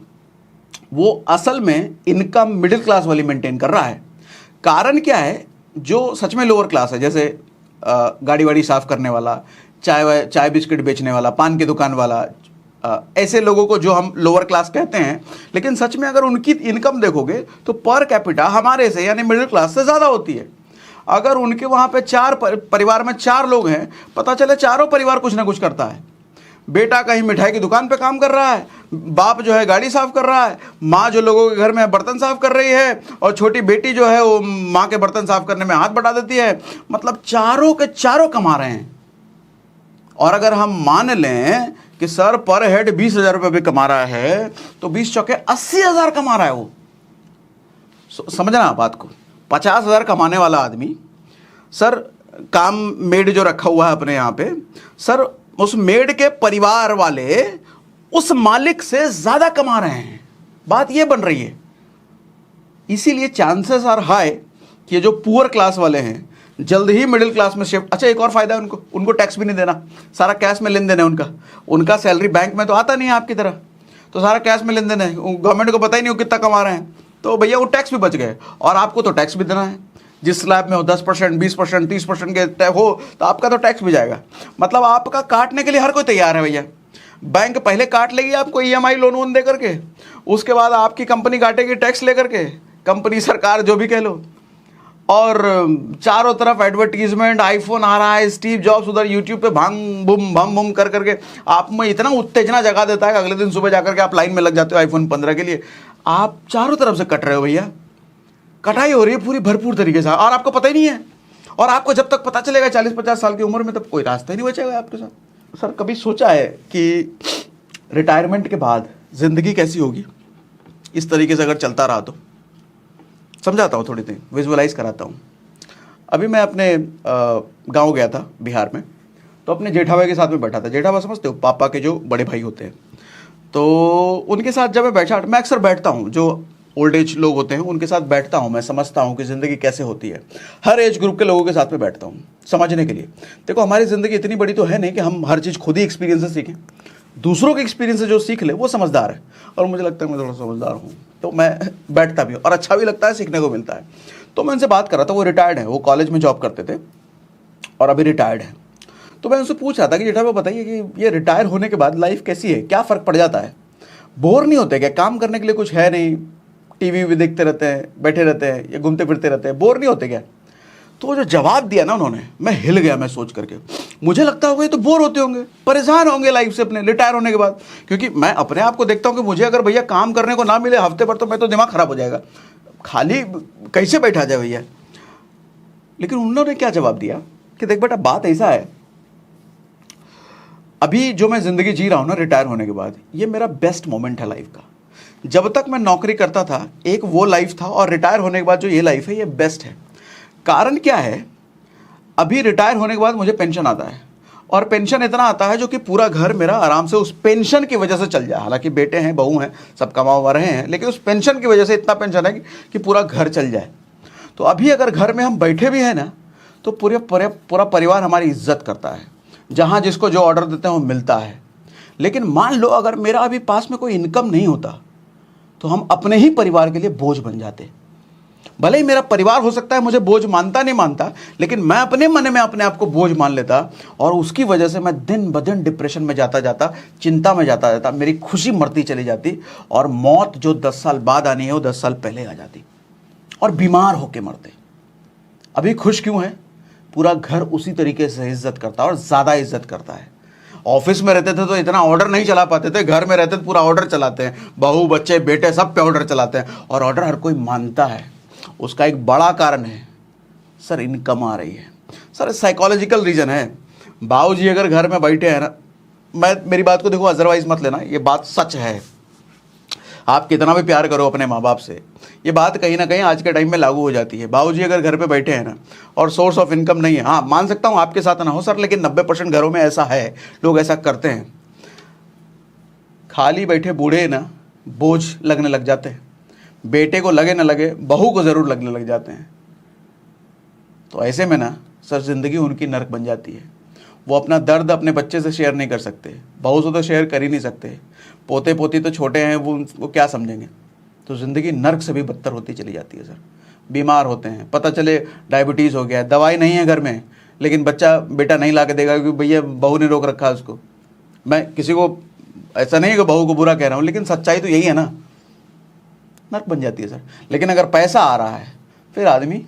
[SPEAKER 1] वो असल में इनकम मिडिल क्लास वाली मेंटेन कर रहा है। कारण क्या है? जो सच में लोअर क्लास है, जैसे गाड़ी वाड़ी साफ करने वाला, चाय बिस्किट बेचने वाला, पान की दुकान वाला, ऐसे लोगों को जो हम लोअर क्लास कहते हैं, लेकिन सच में अगर उनकी इनकम देखोगे तो पर कैपिटा हमारे से यानी मिडिल क्लास से ज़्यादा होती है। अगर उनके वहाँ पे 4 परिवार में 4 लोग हैं, पता चले चारों परिवार कुछ ना कुछ करता है। बेटा कहीं मिठाई की दुकान पे काम कर रहा है, बाप जो है गाड़ी साफ कर रहा है, माँ जो लोगों के घर में बर्तन साफ कर रही है, और छोटी बेटी जो है वो माँ के बर्तन साफ करने में हाथ बढ़ा देती है। मतलब चारों के चारों कमा रहे हैं। और अगर हम मान लें कि सर पर हेड 20,000 रुपये भी कमा रहा है, तो 20 चौके 80,000 कमा रहा है वो। समझना बात को। 50,000 कमाने वाला आदमी सर, काम मेड जो रखा हुआ है अपने यहाँ पे, सर उस मेड के परिवार वाले उस मालिक से ज्यादा कमा रहे हैं। बात ये बन रही है। इसीलिए चांसेस आर हाई कि जो पुअर क्लास वाले हैं जल्द ही मिडिल क्लास में शिफ्ट। अच्छा एक और फायदा है उनको टैक्स भी नहीं देना, सारा कैश में लेन देन है उनका सैलरी बैंक में तो आता नहीं है आपकी तरह, तो सारा कैश में लेन देन है। गवर्नमेंट को पता ही नहीं हो कितना कमा रहे हैं, तो भैया वो टैक्स भी बच गए। और आपको तो टैक्स भी देना है, जिस स्लैब में हो 10%, 20%, 30% के हो, तो आपका तो टैक्स भी जाएगा। मतलब आपका काटने के लिए हर कोई तैयार है भैया। बैंक पहले काट लेगी आपको EMI लोन वोन दे करके, उसके बाद आपकी कंपनी काटेगी टैक्स लेकर के, कंपनी सरकार जो भी कह लो। और चारों तरफ एडवर्टीजमेंट, आईफोन आ रहा है, स्टीव जॉब्स उधर यूट्यूब पे भांग बुम भम बुम कर करके आप में इतना उत्तेजना जगा देता है कि अगले दिन सुबह जाकर के आप लाइन में लग जाते हो iPhone 15 के लिए। आप चारों तरफ से कट रहे हो भैया, कटाई हो रही है पूरी भरपूर तरीके से, और आपको पता ही नहीं है। और आपको जब तक पता चलेगा 40-50 साल की उम्र में, तब कोई रास्ता ही नहीं बचेगा आपके साथ। सर कभी सोचा है कि रिटायरमेंट के बाद जिंदगी कैसी होगी? इस तरीके से अगर चलता रहा तो समझाता हूँ, थोड़ी देर विजुअलाइज कराता हूँ। अभी मैं अपने गांव गया था बिहार में, तो अपने जेठा भाई के साथ में बैठा था। जेठा भाई समझते हो, पापा के जो बड़े भाई होते हैं, तो उनके साथ जब मैं बैठा, मैं अक्सर बैठता हूँ, जो ओल्ड एज लोग होते हैं उनके साथ बैठता हूँ, मैं समझता हूँ कि ज़िंदगी कैसे होती है। हर एज ग्रुप के लोगों के साथ में बैठता हूँ समझने के लिए। देखो हमारी ज़िंदगी इतनी बड़ी तो है नहीं कि हम हर चीज़ खुद ही एक्सपीरियंस से सीखें, दूसरों के एक्सपीरियंस से जो सीख ले वो समझदार है, और मुझे लगता है मैं थोड़ा समझदार हूँ, तो मैं बैठता भी हूँ और अच्छा भी लगता है, सीखने को मिलता है। तो मैं उनसे बात कर रहा था, वो रिटायर्ड है, वो कॉलेज में जॉब करते थे और अभी रिटायर्ड है। तो मैं उनसे पूछ रहा था कि जेठा वो बताइए कि ये रिटायर होने के बाद लाइफ कैसी है, क्या फ़र्क पड़ जाता है, बोर नहीं होते क्या, काम करने के लिए कुछ है नहीं, टीवी भी देखते रहते हैं, बैठे रहते हैं या घूमते फिरते रहते हैं, बोर नहीं होते क्या। तो वो जो जवाब दिया ना उन्होंने, मैं हिल गया, मैं सोच करके, मुझे लगता होगा ये तो बोर होते होंगे, परेशान होंगे लाइफ से अपने रिटायर होने के बाद। क्योंकि मैं अपने आप को देखता हूँ कि मुझे अगर भैया काम करने को ना मिले हफ्ते भर तो मैं तो दिमाग खराब हो जाएगा, खाली कैसे बैठा जाए भैया। लेकिन उन्होंने क्या जवाब दिया कि देख बेटा बात ऐसा है, अभी जो मैं ज़िंदगी जी रहा हूँ ना रिटायर होने के बाद, ये मेरा बेस्ट मोमेंट है लाइफ का। जब तक मैं नौकरी करता था एक वो लाइफ था, और रिटायर होने के बाद जो ये लाइफ है ये बेस्ट है। कारण क्या है, अभी रिटायर होने के बाद मुझे पेंशन आता है, और पेंशन इतना आता है जो कि पूरा घर मेरा आराम से उस पेंशन की वजह से चल जाए। हालांकि बेटे हैं, बहू हैं, सब कमा हुआ रहे हैं, लेकिन उस पेंशन की वजह से इतना पेंशन है कि पूरा घर चल जाए। तो अभी अगर घर में हम बैठे भी हैं ना, तो पूरा परिवार हमारी इज्जत करता है, जहाँ जिसको जो ऑर्डर देते हैं वो मिलता है। लेकिन मान लो अगर मेरा अभी पास में कोई इनकम नहीं होता, तो हम अपने ही परिवार के लिए बोझ बन जाते। भले ही मेरा परिवार हो सकता है मुझे बोझ मानता नहीं मानता, लेकिन मैं अपने मन में अपने आप को बोझ मान लेता, और उसकी वजह से मैं दिन ब दिन डिप्रेशन में जाता जाता, चिंता में जाता जाता, मेरी खुशी मरती चली जाती, और मौत जो 10 साल बाद आनी है वो 10 साल पहले आ जाती, और बीमार होके मरते। अभी खुश क्यों है, पूरा घर उसी तरीके से इज्जत करता है और ज़्यादा इज्जत करता है। ऑफिस में रहते थे तो इतना ऑर्डर नहीं चला पाते थे, घर में रहते तो पूरा ऑर्डर चलाते हैं, बहू बच्चे बेटे सब पे ऑर्डर चलाते हैं, और ऑर्डर हर कोई मानता है। उसका एक बड़ा कारण है सर, इनकम आ रही है सर, साइकोलॉजिकल रीज़न है। बाबू जी अगर घर में बैठे हैं ना, मेरी बात को देखो अदरवाइज मत लेना, ये बात सच है। आप कितना भी प्यार करो अपने माँ बाप से, ये बात कहीं ना कहीं आज के टाइम में लागू हो जाती है। बाबूजी अगर घर पे बैठे हैं ना और सोर्स ऑफ इनकम नहीं है, हाँ मान सकता हूँ आपके साथ ना हो सर, लेकिन 90% घरों में ऐसा है, लोग ऐसा करते हैं। खाली बैठे बूढ़े ना बोझ लगने लग जाते हैं, बेटे को लगे ना लगे बहू को ज़रूर लगने लग जाते हैं। तो ऐसे में ना सर ज़िंदगी उनकी नर्क बन जाती है। वो अपना दर्द अपने बच्चे से शेयर नहीं कर सकते, बहू से तो शेयर कर ही नहीं सकते, पोते पोती तो छोटे हैं, वो क्या समझेंगे। तो ज़िंदगी नर्क से भी बदतर होती चली जाती है सर। बीमार होते हैं, पता चले डायबिटीज़ हो गया, दवाई नहीं है घर में, लेकिन बेटा नहीं ला के देगा क्योंकि भैया बहू ने रोक रखा है उसको। मैं किसी को ऐसा नहीं है कि बहू को बुरा कह रहा हूँ, लेकिन सच्चाई तो यही है ना, नर्क बन जाती है सर। लेकिन अगर पैसा आ रहा है फिर आदमी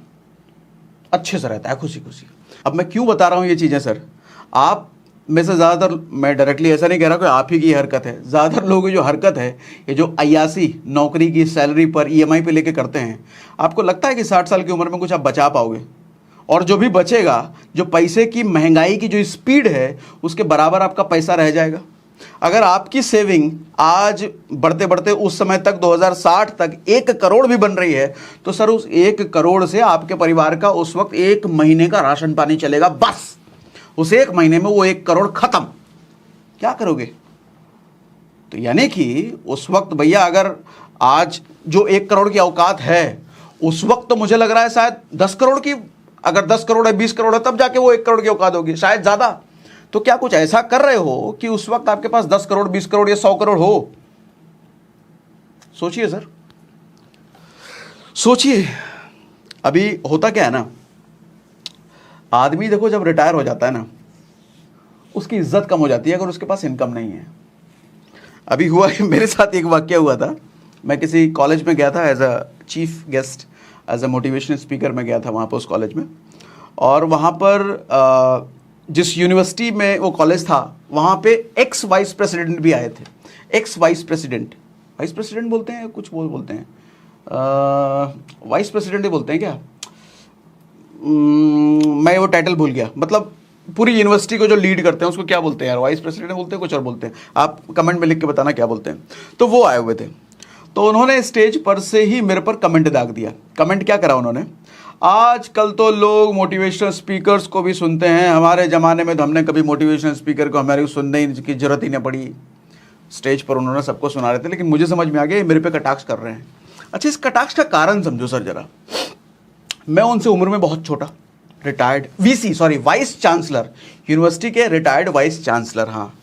[SPEAKER 1] अच्छे से रहता है, खुशी खुशी। अब मैं क्यों बता रहा हूँ ये चीज़ें सर, आप में से ज़्यादातर, मैं डायरेक्टली ऐसा नहीं कह रहा कि आप ही की हरकत है, ज़्यादातर लोगों की जो हरकत है, ये जो अय्यासी नौकरी की सैलरी पर ईएमआई पे लेके करते हैं, आपको लगता है कि 60 साल की उम्र में कुछ आप बचा पाओगे? और जो भी बचेगा, जो पैसे की महंगाई की जो स्पीड है उसके बराबर आपका पैसा रह जाएगा। अगर आपकी सेविंग आज बढ़ते बढ़ते उस समय तक 2060 तक 1 करोड़ भी बन रही है, तो सर उस 1 करोड़ से आपके परिवार का उस वक्त 1 महीने का राशन पानी चलेगा, बस। उस 1 महीने में वो 1 करोड़ खत्म, क्या करोगे? तो यानी कि उस वक्त भैया अगर आज जो 1 करोड़ की औकात है, उस वक्त तो मुझे लग रहा है शायद 10 करोड़ की, अगर 10 करोड़ है 20 करोड़ है तब जाके वो 1 करोड़ की औकात होगी, शायद ज़्यादा। तो क्या कुछ ऐसा कर रहे हो कि उस वक्त आपके पास 10 करोड़ 20 करोड़ या 100 करोड़ हो? सोचिए सर, सोचिए। अभी होता क्या है ना, आदमी देखो जब रिटायर हो जाता है ना, उसकी इज्जत कम हो जाती है अगर उसके पास इनकम नहीं है। अभी हुआ मेरे साथ एक वाकया हुआ था, मैं किसी कॉलेज में गया था as a chief guest, as a motivational speaker में गया था वहाँ पर उस कॉलेज में। और वहाँ पर जिस यूनिवर्सिटी में वो कॉलेज था, वहाँ पे एक्स वाइस प्रेसिडेंट भी आए थे। एक्स वाइस प्रेसिडेंट बोलते हैं, कुछ बोलते हैं, वाइस प्रेसिडेंट ही बोलते हैं क्या, मैं वो टाइटल भूल गया। मतलब पूरी यूनिवर्सिटी को जो लीड करते हैं उसको क्या बोलते हैं यार, वाइस प्रेसिडेंट बोलते हैं, कुछ और बोलते हैं, आप कमेंट में लिख के बताना क्या बोलते हैं। तो वो आए हुए थे, तो उन्होंने स्टेज पर से ही मेरे पर कमेंट दाग दिया। कमेंट क्या करा उन्होंने, आजकल तो लोग मोटिवेशनल स्पीकर्स को भी सुनते हैं, हमारे ज़माने में तो हमने कभी मोटिवेशनल स्पीकर को हमारे सुनने की जरूरत ही नहीं पड़ी। स्टेज पर उन्होंने सबको सुना रहे थे, लेकिन मुझे समझ में आ गया ये मेरे पे कटाक्ष कर रहे हैं। अच्छा, इस कटाक्ष का कारण समझो सर जरा। मैं उनसे उम्र में बहुत छोटा, retired VC, sorry vice chancellor, university के रिटायर्ड वाइस चांसलर। हाँ,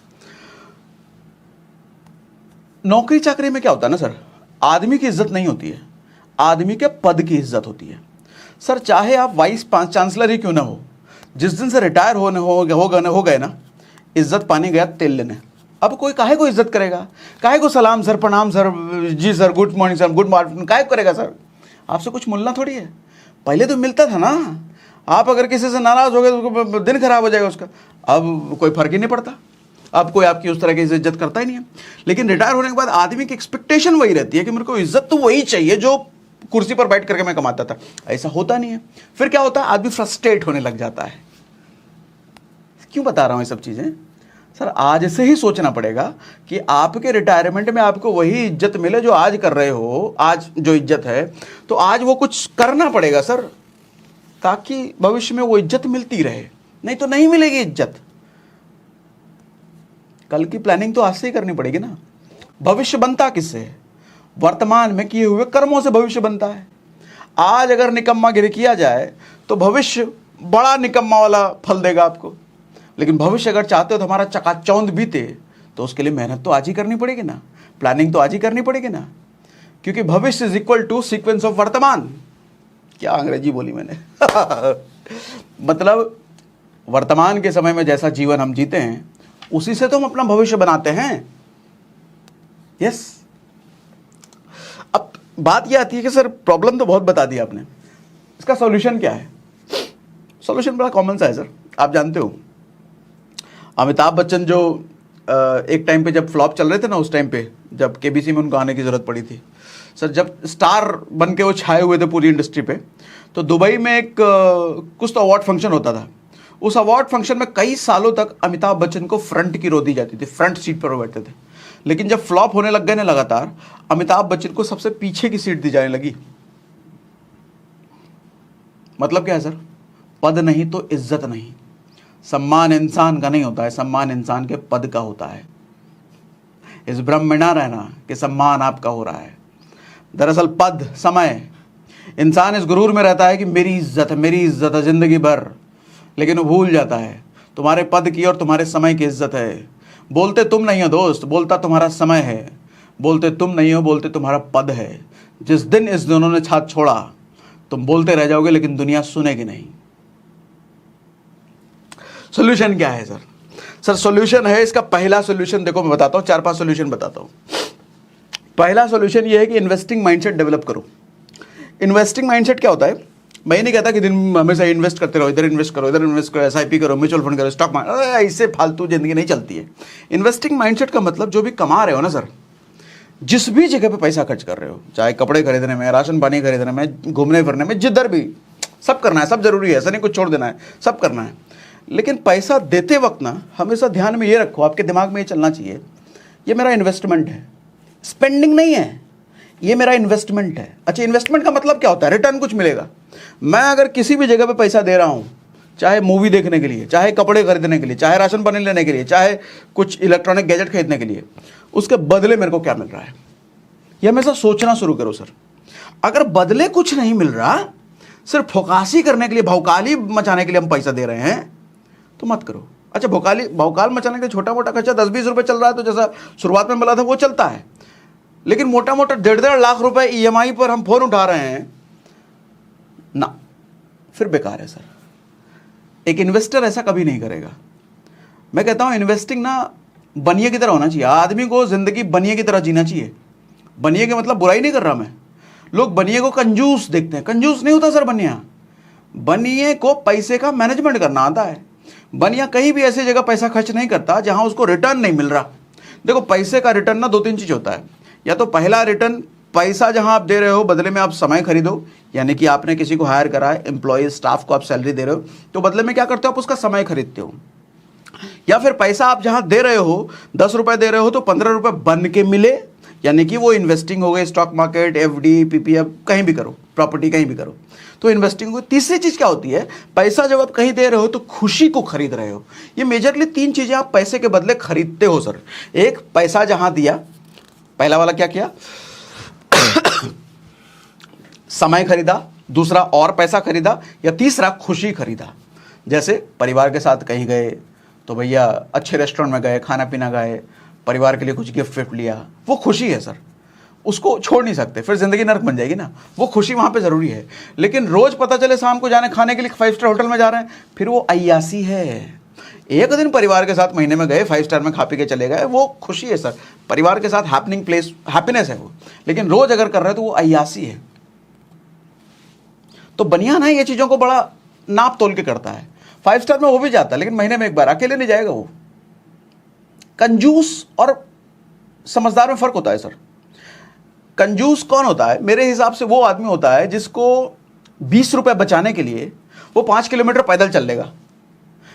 [SPEAKER 1] नौकरी चाकरी में क्या होता है ना सर, आदमी की इज्जत नहीं होती है, आदमी के पद की इज्जत होती है सर। चाहे आप वाइस चांसलर ही क्यों ना हो, जिस दिन से रिटायर हो गए ना, इज्जत पानी गया तेल लेने। अब कोई काहे को इज्जत करेगा, काहे को सलाम सर, प्रणाम सर, जी sir, good morning sir, good morning काहे को करेगा सर? आपसे कुछ मिलना थोड़ी है। पहले तो मिलता था ना, आप अगर किसी से नाराज हो गए तो दिन खराब हो जाएगा उसका। अब कोई फर्क ही नहीं पड़ता, अब कोई आपकी उस तरह की इज्जत करता ही नहीं है। लेकिन रिटायर होने के बाद आदमी की एक्सपेक्टेशन वही रहती है कि मेरे को इज्जत तो वही चाहिए जो कुर्सी पर बैठ करके मैं कमाता था। ऐसा होता नहीं है। फिर क्या होता है, आदमी फ्रस्ट्रेट होने लग जाता है। क्यों बता रहा हूं ये सब चीजें सर? आज से ही सोचना पड़ेगा कि आपके रिटायरमेंट में आपको वही इज्जत मिले जो आज कर रहे हो। आज जो इज्जत है तो आज वो कुछ करना पड़ेगा सर, ताकि भविष्य में वो इज्जत मिलती रहे, नहीं तो नहीं मिलेगी इज्जत। कल की प्लानिंग तो आज से ही करनी पड़ेगी ना। भविष्य बनता किससे है? वर्तमान में किए हुए कर्मों से भविष्य बनता है। आज अगर निकम्मागिरी किया जाए तो भविष्य बड़ा निकम्मा वाला फल देगा आपको। लेकिन भविष्य अगर चाहते हो तो हमारा चकाचौंध बीते, तो उसके लिए मेहनत तो आज ही करनी पड़ेगी ना, प्लानिंग तो आज ही करनी पड़ेगी ना। क्योंकि bhavishya is equal to sequence of vartaman. क्या अंग्रेजी बोली मैंने मतलब वर्तमान के समय में जैसा जीवन हम जीते हैं उसी से तो हम अपना भविष्य बनाते हैं। यस। अब बात यह आती है कि सर प्रॉब्लम तो बहुत बता दी आपने, इसका सॉल्यूशन क्या है? सॉल्यूशन बड़ा कॉमन सा है सर। आप जानते हो अमिताभ बच्चन जो एक टाइम पे जब फ्लॉप चल रहे थे ना, उस टाइम पे जब केबीसी में उनको आने की जरूरत पड़ी थी सर, जब स्टार बन के वो छाए हुए थे पूरी इंडस्ट्री पे, तो दुबई में एक कुछ तो अवार्ड फंक्शन होता था। उस अवार्ड फंक्शन में कई सालों तक अमिताभ बच्चन को फ्रंट की रो दी जाती थी, फ्रंट सीट पर वो बैठते थे। लेकिन जब फ्लॉप होने लग गए ना लगातार, अमिताभ बच्चन को सबसे पीछे की सीट दी जाने लगी। मतलब क्या है सर? पद नहीं तो इज्जत नहीं। सम्मान इंसान का नहीं होता है, सम्मान इंसान के पद का होता है। इस भ्रम में ना रहना कि सम्मान आपका हो रहा है। दरअसल पद, समय, इंसान इस गुरूर में रहता है कि मेरी इज्जत है, मेरी इज्जत है जिंदगी भर। लेकिन वो भूल जाता है तुम्हारे पद की और तुम्हारे समय की इज्जत है। बोलते तुम नहीं हो दोस्त, बोलता तुम्हारा समय है। बोलते तुम नहीं हो, बोलते तुम्हारा पद है। जिस दिन इस दोनों ने साथ छोड़ा, तुम बोलते रह जाओगे लेकिन दुनिया सुनेगी नहीं। सोल्यूशन क्या है सर? सर सोल्यूशन है, इसका पहला सोल्यूशन देखो मैं बताता हूं, 4-5 सोल्यूशन बताता हूं। पहला सोल्यूशन ये है कि इन्वेस्टिंग माइंडसेट डेवलप करो। इन्वेस्टिंग माइंडसेट क्या होता है? मैं ये नहीं कहता कि दिन में हमेशा इन्वेस्ट करते रहो, इधर इन्वेस्ट करो, इधर इन्वेस्ट करो, एसआईपी करो, म्यूचुअल फंड करो, स्टॉक मार्केट, ऐसे फालतू जिंदगी नहीं चलती है। इन्वेस्टिंग माइंडसेट का मतलब जो भी कमा रहे हो ना सर, जिस भी जगह पे पैसा खर्च कर रहे हो, चाहे कपड़े खरीदने में, राशन पानी खरीदने में, घूमने फिरने में, जिधर भी, सब करना है, सब जरूरी है, ऐसा नहीं कुछ छोड़ देना है, सब करना है। लेकिन पैसा देते वक्त ना हमेशा ध्यान में ये रखो, आपके दिमाग में ये चलना चाहिए, ये मेरा इन्वेस्टमेंट है, स्पेंडिंग नहीं है, ये मेरा इन्वेस्टमेंट है। अच्छा, इन्वेस्टमेंट का मतलब क्या होता है? रिटर्न कुछ मिलेगा। मैं अगर किसी भी जगह पे पैसा दे रहा हूं, चाहे मूवी देखने के लिए, चाहे कपड़े खरीदने के लिए, चाहे राशन पानी लेने के लिए, चाहे कुछ इलेक्ट्रॉनिक गैजेट खरीदने के लिए, उसके बदले मेरे को क्या मिल रहा है, ये हमेशा सोचना शुरू करो सर। अगर बदले कुछ नहीं मिल रहा, सिर्फ फोकासी करने के लिए, भौकाली मचाने के लिए हम पैसा दे रहे हैं, तो मत करो। अच्छा, भौकाल मचाने के लिए छोटा मोटा खर्चा 10-20 रुपये चल रहा है, तो जैसा शुरुआत में बोला था वो चलता है। लेकिन मोटा मोटा 1.5 लाख रुपए ईएमआई पर हम फोन उठा रहे हैं ना, फिर बेकार है सर। एक इन्वेस्टर ऐसा कभी नहीं करेगा। मैं कहता हूं इन्वेस्टिंग ना बनिए की तरह होना चाहिए। आदमी को जिंदगी बनिए की तरह जीना चाहिए। बनिए के मतलब बुराई नहीं कर रहा मैं, लोग बनिए को कंजूस देखते हैं। कंजूस नहीं होता सर बनिया। बनिए को पैसे का मैनेजमेंट करना आता है। बनिया कहीं भी ऐसी जगह पैसा खर्च नहीं करता जहां उसको रिटर्न नहीं मिल रहा। देखो, पैसे का रिटर्न ना 2-3 चीज होता है। या तो पहला रिटर्न, पैसा जहां आप दे रहे हो बदले में आप समय खरीदो, यानी कि आपने किसी को हायर करा है, एम्प्लॉय स्टाफ को आप सैलरी दे रहे हो, तो बदले में क्या करते हो, आप उसका समय खरीदते हो। या फिर पैसा आप जहां दे रहे हो, 10 रुपए दे रहे हो तो 15 रुपए बन के मिले, यानी कि वो इन्वेस्टिंग हो गई। स्टॉक मार्केट, एफडी, पीपीएफ, कहीं भी करो, प्रॉपर्टी कहीं भी करो, तो इन्वेस्टिंग हो। तीसरी चीज क्या होती है, पैसा जब आप कहीं दे रहे हो तो खुशी को खरीद रहे हो। ये मेजरली 3 चीजें आप पैसे के बदले खरीदते हो एक, पैसा जहां दिया, पहला वाला क्या किया समय खरीदा, दूसरा और पैसा खरीदा, या तीसरा खुशी खरीदा। जैसे परिवार के साथ कहीं गए तो भैया अच्छे रेस्टोरेंट में गए, खाना पीना गए, परिवार के लिए कुछ गिफ्ट विफ्ट लिया, वो खुशी है सर, उसको छोड़ नहीं सकते, फिर जिंदगी नर्क बन जाएगी ना। वो खुशी वहां पे जरूरी है। लेकिन रोज पता चले शाम को जाने खाने के लिए 5 स्टार होटल में जा रहे हैं, फिर वो अय्यासी है। एक दिन परिवार के साथ महीने में गए, 5 स्टार में खा पी के चले गए, वो खुशी है सर, परिवार के साथ हैपनिंग प्लेस, हैप्पीनेस है वो। लेकिन रोज अगर कर रहे हैं तो वो अय्यासी है। तो बनियान है ये चीजों को बड़ा नाप तोल के करता है। 5 स्टार में वो भी जाता है, लेकिन महीने में एक बार, अकेले नहीं जाएगा वो। कंजूस और समझदार में फर्क होता है सर। कंजूस कौन होता है? मेरे हिसाब से वो आदमी होता है जिसको 20 रुपए बचाने के लिए वो 5 किलोमीटर पैदल चल लेगा।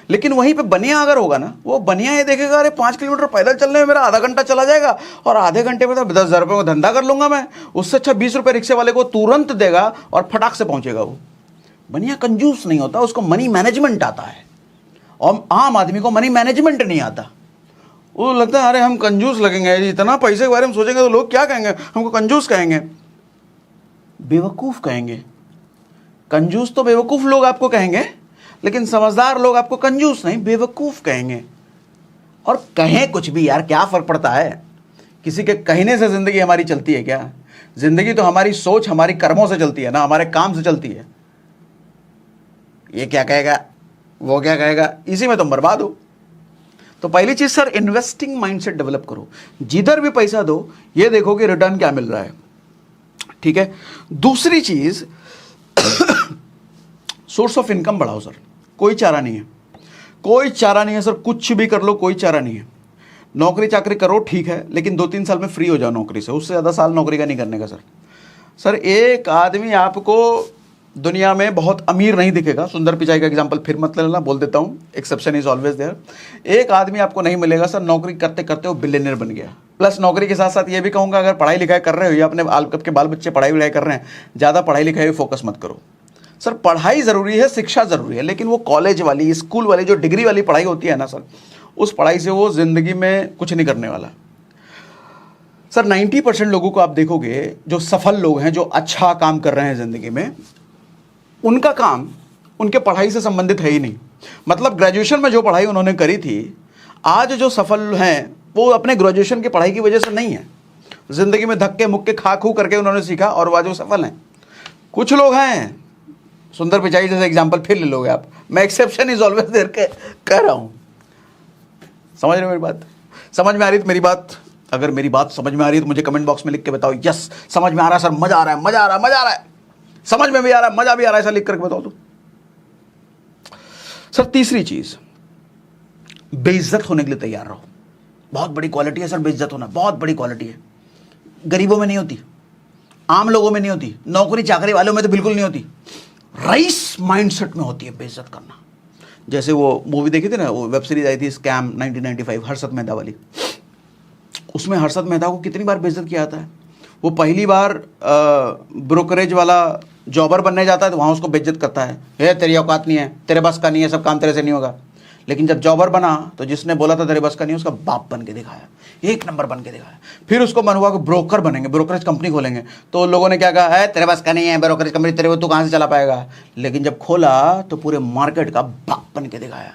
[SPEAKER 1] लेकिन वहीं पे बनिया अगर होगा ना, वो बनिया ये देखेगा, अरे 5 किलोमीटर पैदल चलने में मेरा आधा घंटा चला जाएगा और आधे घंटे में तो 10,000 रुपये का धंधा कर लूंगा मैं। उससे अच्छा 20 रुपये रिक्शे वाले को तुरंत देगा और फटाक से पहुंचेगा वो। बनिया कंजूस नहीं होता, उसको मनी मैनेजमेंट आता है। और आम आदमी को मनी मैनेजमेंट नहीं आता। वो लगता है अरे हम कंजूस लगेंगे, इतना पैसे के बारे में सोचेंगे तो लोग क्या कहेंगे, हमको कंजूस कहेंगे, बेवकूफ़ कहेंगे। कंजूस तो बेवकूफ़ लोग आपको कहेंगे, लेकिन समझदार लोग आपको कंजूस नहीं बेवकूफ़ कहेंगे। और कहें कुछ भी यार, क्या फ़र्क पड़ता है? किसी के कहने से ज़िंदगी हमारी चलती है क्या? ज़िंदगी तो हमारी सोच, हमारी कर्मों से चलती है ना, हमारे काम से चलती है। ये क्या कहेगा, वो क्या कहेगा, इसी में तुम बर्बाद हो। तो पहली चीज सर, इन्वेस्टिंग माइंडसेट डेवलप करो। जिधर भी पैसा दो ये देखो कि रिटर्न क्या मिल रहा है, ठीक है। दूसरी चीज, सोर्स ऑफ इनकम बढ़ाओ सर। कोई चारा नहीं है, कोई चारा नहीं है सर, कुछ भी कर लो कोई चारा नहीं है। नौकरी चाकरी करो ठीक है, लेकिन 2-3 साल में फ्री हो जाओ नौकरी से, उससे ज़्यादा साल नौकरी का नहीं करने का सर। सर एक आदमी आपको दुनिया में बहुत अमीर नहीं दिखेगा। सुंदर पिचाई का एग्जांपल फिर मत लेना, बोल देता हूँ, एक्सेप्शन इज ऑलवेज देयर। एक आदमी आपको नहीं मिलेगा सर नौकरी करते करते वो बिलियनियर बन गया। प्लस नौकरी के साथ साथ ये भी कहूँगा, अगर पढ़ाई लिखाई कर रहे हो या अपने आपके बाल बच्चे पढ़ाई लिखाई कर रहे हैं, ज़्यादा पढ़ाई लिखाई में फोकस मत करो सर। पढ़ाई ज़रूरी है, शिक्षा ज़रूरी है, लेकिन वो कॉलेज वाली, स्कूल वाली, जो डिग्री वाली पढ़ाई होती है ना सर, उस पढ़ाई से वो ज़िंदगी में कुछ नहीं करने वाला सर। 90% लोगों को आप देखोगे, जो सफल लोग हैं, जो अच्छा काम कर रहे हैं ज़िंदगी में, उनका काम उनके पढ़ाई से संबंधित है ही नहीं। मतलब ग्रेजुएशन में जो पढ़ाई उन्होंने करी थी, आज जो सफल हैं वो अपने ग्रेजुएशन की पढ़ाई की वजह से नहीं है। जिंदगी में धक्के मुक्के खा खू करके उन्होंने सीखा और वो आज वो सफल हैं। कुछ लोग हैं, सुंदर पिचाई जैसे एग्जांपल फिर ले लोगे आप, मैं एक्सेप्शन इज ऑलवेज देयर कह रहा हूं। समझ रहे हो मेरी बात? समझ में आ रही है मेरी बात? अगर मेरी बात समझ में आ रही है तो मुझे कमेंट बॉक्स में लिख के बताओ, यस समझ में आ रहा है सर, मजा आ रहा है, मजा आ रहा है, मजा आ रहा है, समझ में भी आ रहा है, मजा भी आ रहा है, ऐसा लिख करके बताओ तो। सर तीसरी चीज, बेइज्जत होने के लिए तैयार रहो। बहुत बड़ी क्वालिटी है सर बेइज्जत होना, बहुत बड़ी क्वालिटी है। गरीबों में नहीं होती, आम लोगों में नहीं होती, नौकरी चाकरी वालों में तो बिल्कुल नहीं होती, रईस माइंडसेट में होती है बेइज्जत करना। जैसे वो मूवी देखी थी ना, वो वेब सीरीज आई थी स्कैम 1995, हर्षद मेहता वाली। उसमें हर्षद मेहता को कितनी बार बेइज्जत किया जाता है। वो पहली बार ब्रोकरेज वाला जॉबर बनने जाता है तो वहाँ उसको बेइज्जत करता है, ये तेरी औकात नहीं है, तेरे बस का नहीं है, सब काम तेरे से नहीं होगा। लेकिन जब जॉबर बना तो जिसने बोला था तेरे बस का नहीं, उसका बाप बन के दिखाया, एक नंबर बन के दिखाया। फिर उसको मन हुआ कि ब्रोकर बनेंगे, ब्रोकरेज कंपनी खोलेंगे, तो लोगों ने क्या कहा, है तेरे बस का नहीं है ब्रोकरेज कंपनी, तेरे को तू कहाँ से चला पाएगा। लेकिन जब खोला तो पूरे मार्केट का बाप बन के दिखाया।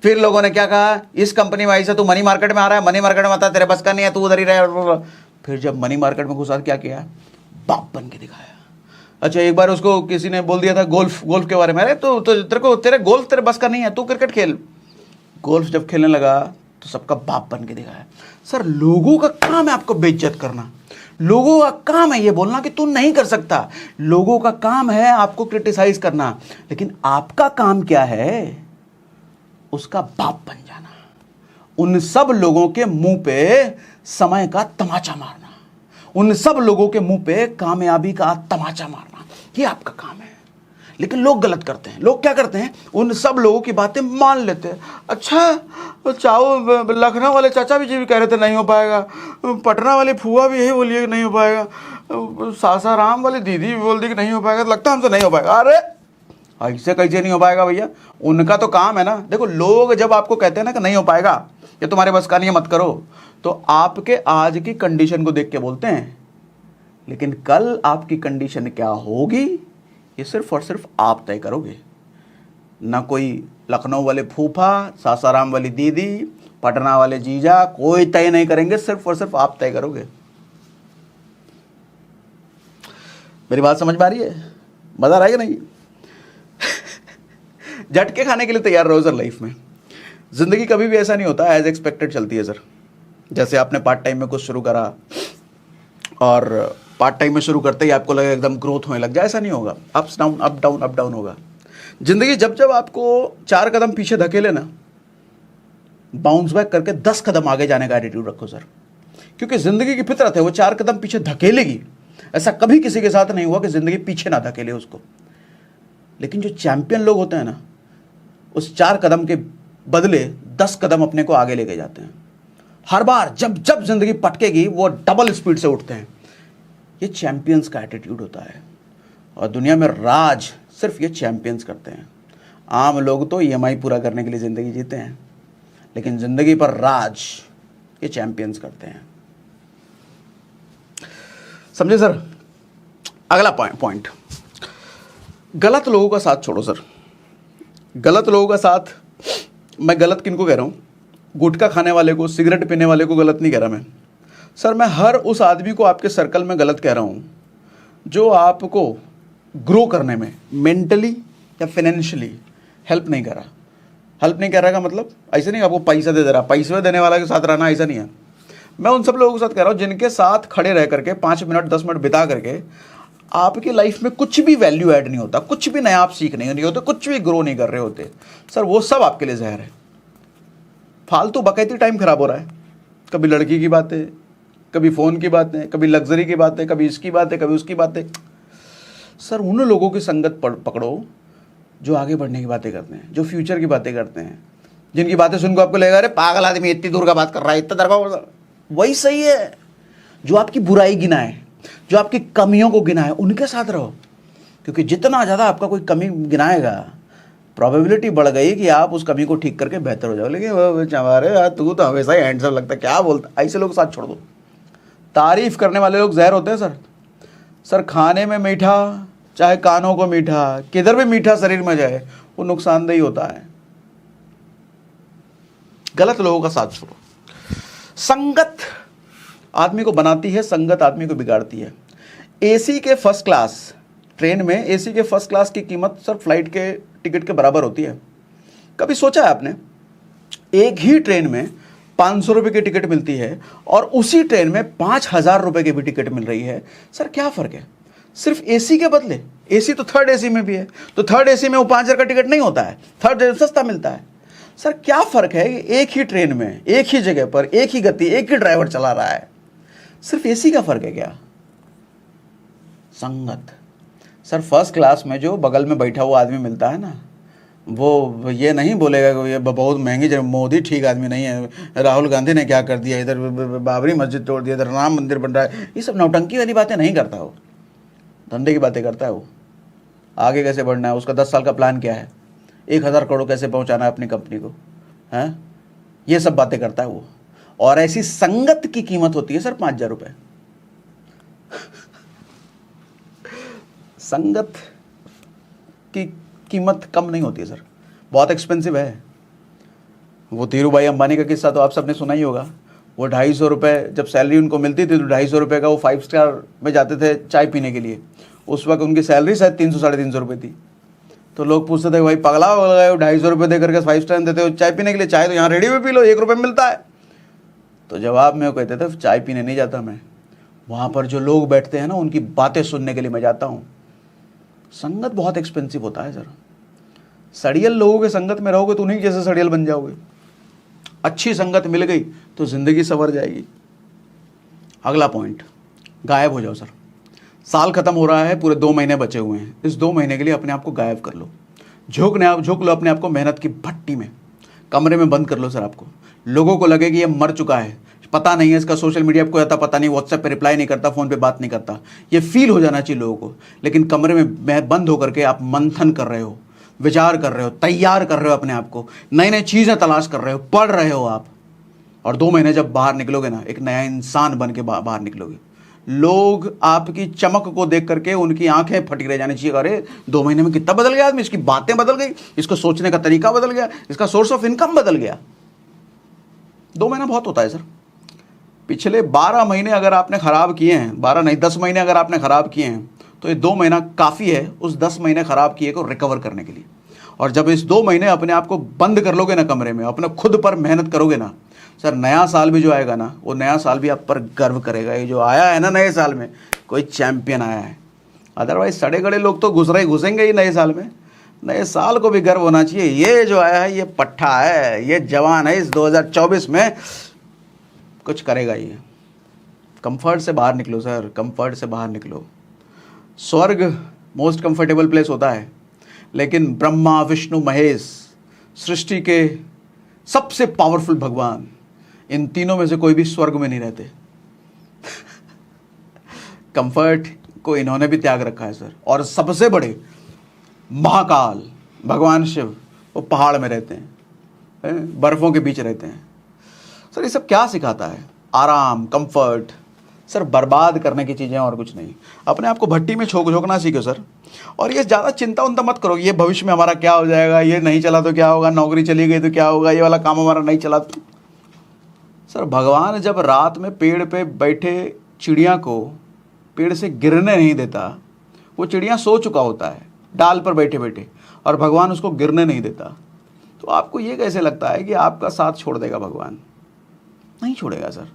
[SPEAKER 1] फिर लोगों ने क्या कहा, इस कंपनी में ऐसा तू मनी मार्केट में आ रहा है, मनी मार्केट में आता है, तेरे बस का नहीं है, तू उधर ही रहे। फिर जब मनी मार्केट में घुसा क्या किया, बाप बन के दिखाया। अच्छा एक बार उसको किसी ने बोल दिया था गोल्फ के बारे में, अरे तो तेरे गोल्फ तेरे बस का नहीं है, तू क्रिकेट खेल। गोल्फ जब खेलने लगा तो सबका बाप बन के दिखाया। सर लोगों का काम है आपको बेइज्जत करना, लोगों का काम है ये बोलना कि तू नहीं कर सकता, लोगों का काम है आपको क्रिटिसाइज करना, लेकिन आपका काम क्या है, उसका बाप बन जाना। उन सब लोगों के मुंह पे समय का तमाचा मारना, उन सब लोगों के मुंह पे कामयाबी का तमाचा मारना, ये आपका काम है। लेकिन लोग गलत करते हैं। लोग क्या करते हैं, उन सब लोगों की बातें मान लेते हैं। अच्छा चाहो लखनऊ वाले चाचा भी जी भी कह रहे थे नहीं हो पाएगा, पटना वाली फूआ भी यही बोलिए कि नहीं हो पाएगा, सासाराम वाली दीदी भी बोल दी कि नहीं हो पाएगा, तो लगता है हमसे नहीं हो पाएगा। अरे ऐसे कैसे नहीं हो पाएगा भैया, उनका तो काम है ना। देखो लोग जब आपको कहते हैं ना कि नहीं हो पाएगा, ये तुम्हारे बस का नहीं है, मत करो, तो आपके आज की कंडीशन को देख के बोलते हैं लेकिन कल आपकी कंडीशन क्या होगी ये सिर्फ और सिर्फ आप तय करोगे। ना कोई लखनऊ वाले फूफा, सासाराम वाली दीदी, पटना वाले जीजा कोई तय नहीं करेंगे, सिर्फ और सिर्फ आप तय करोगे। मेरी बात समझ में आ रही है? मजा आ रहा है कि नहीं? झटके खाने के लिए तैयार रहो सर। लाइफ में जिंदगी कभी भी ऐसा नहीं होता एज एक्सपेक्टेड चलती है सर। जैसे आपने पार्ट टाइम में कुछ शुरू करा और पार्ट टाइम में शुरू करते ही आपको लगे एकदम ग्रोथ होने लग जाए, ऐसा नहीं होगा। Ups down, up down, up down होगा। जिंदगी जब जब आपको 4 कदम पीछे धकेले ना, बाउंस बैक करके 10 कदम आगे जाने का एटीट्यूड रखो सर। क्योंकि जिंदगी की फितरत है, वो 4 कदम पीछे धकेलेगी। ऐसा कभी किसी के साथ नहीं हुआ कि जिंदगी पीछे ना धकेले उसको। लेकिन जो चैंपियन लोग होते हैं ना, उस 4 कदम के बदले 10 कदम अपने को आगे लेके जाते हैं। हर बार जब जब जिंदगी पटकेगी वो डबल स्पीड से उठते हैं। ये चैंपियंस का एटीट्यूड होता है। और दुनिया में राज सिर्फ ये चैंपियंस करते हैं। आम लोग तो ईएमआई पूरा करने के लिए ज़िंदगी जीते हैं, लेकिन ज़िंदगी पर राज ये चैंपियंस करते हैं। समझे सर? अगला पॉइंट, गलत लोगों का साथ छोड़ो सर। गलत लोगों का साथ, मैं गलत किनको कह रहा हूँ? गुटखा खाने वाले को, सिगरेट पीने वाले को गलत नहीं कह रहा मैं सर। मैं हर उस आदमी को आपके सर्कल में गलत कह रहा हूँ जो आपको ग्रो करने में मेंटली या फाइनेंशियली हेल्प नहीं कर रहा। हेल्प नहीं कर रहा का मतलब ऐसे नहीं आपको पैसा दे रहा, पैसे देने वाला के साथ रहना, ऐसा नहीं है। मैं उन सब लोगों के साथ कह रहा हूँ जिनके साथ खड़े रह करके 5 मिनट 10 मिनट बिता करके आपकी लाइफ में कुछ भी वैल्यू ऐड नहीं होता, कुछ भी नया आप सीख नहीं होते, कुछ भी ग्रो नहीं कर रहे होते सर। वो सब आपके लिए जहर है। फालतू बकैती टाइम खराब हो रहा है। कभी लड़की की बातें, कभी फ़ोन की बातें, कभी लग्जरी की बातें, कभी इसकी बातें, कभी उसकी बातें। सर उन लोगों की संगत पकड़ो जो आगे बढ़ने की बातें करते हैं, जो फ्यूचर की बातें करते हैं, जिनकी बातें सुनकर आपको लगेगा अरे पागल आदमी इतनी दूर का बात कर रहा है, इतना दरगाह। वही सही है। जो आपकी बुराई गिनाए, जो आपकी कमियों को गिनाए, उनके साथ रहो। क्योंकि जितना ज़्यादा आपका कोई कमी गिनाएगा, प्रोबेबिलिटी बढ़ गई कि आप उस कमी को ठीक करके बेहतर हो जाओ। लेकिन हमारे यार तू तो हमेशा ही हैंडसम लगता है, क्या बोलता, ऐसे लोग साथ छोड़ दो। तारीफ करने वाले लोग जहर होते हैं सर। सर खाने में मीठा, चाहे कानों को मीठा, किधर भी मीठा शरीर में जाए, वो नुकसानदेही होता है। गलत लोगों का साथ छोड़ो। संगत आदमी को बनाती है, संगत आदमी को बिगाड़ती है। एसी के फर्स्ट क्लास ट्रेन में, एसी के फर्स्ट क्लास की कीमत सर फ्लाइट के टिकट के बराबर होती है। कभी सोचा है आपने? एक ही ट्रेन में 500 रुपये की टिकट मिलती है और उसी ट्रेन में 5000 रुपये की भी टिकट मिल रही है। सर क्या फ़र्क है? सिर्फ एसी के बदले, एसी तो थर्ड एसी में भी है, तो थर्ड एसी में वो 5000 का टिकट नहीं होता है, थर्ड सस्ता मिलता है। सर क्या फ़र्क है? एक ही ट्रेन में, एक ही जगह पर, एक ही गति, एक ही ड्राइवर चला रहा है, सिर्फ एसी का फ़र्क है क्या? संगत। सर फर्स्ट क्लास में जो बगल में बैठा हुआ आदमी मिलता है ना, वो ये नहीं बोलेगा कि ये बहुत महंगी जगह, मोदी ठीक आदमी नहीं है, राहुल गांधी ने क्या कर दिया, इधर बाबरी मस्जिद तोड़ दिया, इधर राम मंदिर बन रहा है। ये सब नौटंकी वाली बातें नहीं करता वो, धंधे की बातें करता है वो। आगे कैसे बढ़ना है, उसका 10 साल का प्लान क्या है, 1000 करोड़ कैसे पहुंचाना है अपनी कंपनी को, हैं, ये सब बातें करता है वो। और ऐसी संगत की कीमत होती है सर 5000 रुपये। संगत की कीमत कम नहीं होती है सर, बहुत एक्सपेंसिव है। वो धीरू भाई अंबानी का किस्सा तो आप सबने सुना ही होगा। वो 250 रुपये जब सैलरी उनको मिलती थी तो 250 रुपये का वो 5 स्टार में जाते थे चाय पीने के लिए। उस वक्त उनकी सैलरी शायद 300 साढ़े 300 रुपये थी। तो लोग पूछते थे भाई पगला हो गए, 250 रुपये दे करके 5 स्टार देते हो चाय पीने के लिए, चाय तो यहाँ रेडी में पी लो, 1 रुपये में मिलता है। तो जवाब में वो कहते थे चाय पीने नहीं जाता मैं, वहाँ पर जो लोग बैठते हैं ना उनकी बातें सुनने के लिए मैं जाता हूँ। संगत बहुत एक्सपेंसिव होता है सर। सड़ियल लोगों के संगत में रहोगे तो उन्हीं जैसे सड़ियल बन जाओगे। अच्छी संगत मिल गई तो जिंदगी संवर जाएगी। अगला पॉइंट, गायब हो जाओ सर। साल खत्म हो रहा है, पूरे 2 महीने बचे हुए हैं। इस 2 महीने के लिए अपने आप को गायब कर लो, झोंक लो अपने आप को मेहनत की भट्टी में, कमरे में बंद कर लो सर। आपको लोगों को लगे कि ये मर चुका है, पता नहीं है इसका सोशल मीडिया को आता पता नहीं, व्हाट्सएप पे रिप्लाई नहीं करता, फ़ोन पे बात नहीं करता, ये फील हो जाना चाहिए लोगों को। लेकिन कमरे में बंद होकर के आप मंथन कर रहे हो, विचार कर रहे हो, तैयार कर रहे हो अपने आप को, नई नई चीज़ें तलाश कर रहे हो, पढ़ रहे हो आप। और 2 महीने जब बाहर निकलोगे ना, एक नया इंसान बन के बाहर निकलोगे। लोग आपकी चमक को देख करके उनकी आंखें फटी रह जानी चाहिए, अरे 2 महीने में कितना बदल गया आदमी, इसकी बातें बदल गई, इसको सोचने का तरीका बदल गया, इसका सोर्स ऑफ इनकम बदल गया। 2 महीना बहुत होता है सर। पिछले 12 महीने अगर आपने खराब किए हैं, 12 नहीं 10 महीने अगर आपने खराब किए हैं, तो ये 2 महीना काफ़ी है उस 10 महीने खराब किए को रिकवर करने के लिए। और जब इस 2 महीने अपने आप को बंद कर लोगे ना कमरे में, अपने खुद पर मेहनत करोगे ना सर, नया साल भी जो आएगा ना, वो नया साल भी आप पर गर्व करेगा। ये जो आया है ना नए साल में, कोई चैंपियन आया है। अदरवाइज सड़े गड़े लोग तो घुसेंगे ही नए साल में। नए साल को भी गर्व होना चाहिए, ये जो आया है ये पट्ठा है, ये जवान है, इस 2024 में कुछ करेगा ये। कंफर्ट से बाहर निकलो सर, कंफर्ट से बाहर निकलो। स्वर्ग मोस्ट कंफर्टेबल प्लेस होता है, लेकिन ब्रह्मा विष्णु महेश सृष्टि के सबसे पावरफुल भगवान, इन तीनों में से कोई भी स्वर्ग में नहीं रहते। कंफर्ट को इन्होंने भी त्याग रखा है सर। और सबसे बड़े महाकाल भगवान शिव, वो पहाड़ में रहते हैं, बर्फों के बीच रहते हैं। सर ये सब क्या सिखाता है? आराम, कंफर्ट सर, बर्बाद करने की चीज़ें और कुछ नहीं। अपने आप को भट्टी में झोंकना सीखो सर। और ये ज़्यादा चिंता उनता मत करो, ये भविष्य में हमारा क्या हो जाएगा, ये नहीं चला तो क्या होगा, नौकरी चली गई तो क्या होगा, ये वाला काम हमारा नहीं चला तो। सर भगवान जब रात में पेड़ पे बैठे चिड़िया को पेड़ से गिरने नहीं देता, वो चिड़िया सो चुका होता है डाल पर बैठे बैठे, और भगवान उसको गिरने नहीं देता, तो आपको ये कैसे लगता है कि आपका साथ छोड़ देगा भगवान? नहीं छोड़ेगा सर।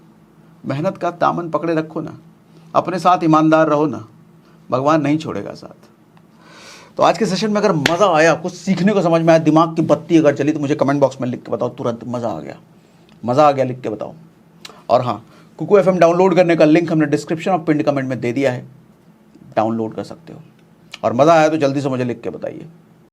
[SPEAKER 1] मेहनत का दामन पकड़े रखो ना, अपने साथ ईमानदार रहो ना, भगवान नहीं छोड़ेगा साथ। तो आज के सेशन में अगर मज़ा आया, कुछ सीखने को समझ में आया, दिमाग की बत्ती अगर चली, तो मुझे कमेंट बॉक्स में लिख के बताओ, तुरंत मज़ा आ गया, मज़ा आ गया लिख के बताओ। और हाँ, कुकू FM डाउनलोड करने का लिंक हमने डिस्क्रिप्शन और पिन कमेंट में दे दिया है, डाउनलोड कर सकते हो। और मज़ा आया तो जल्दी से मुझे लिख के बताइए।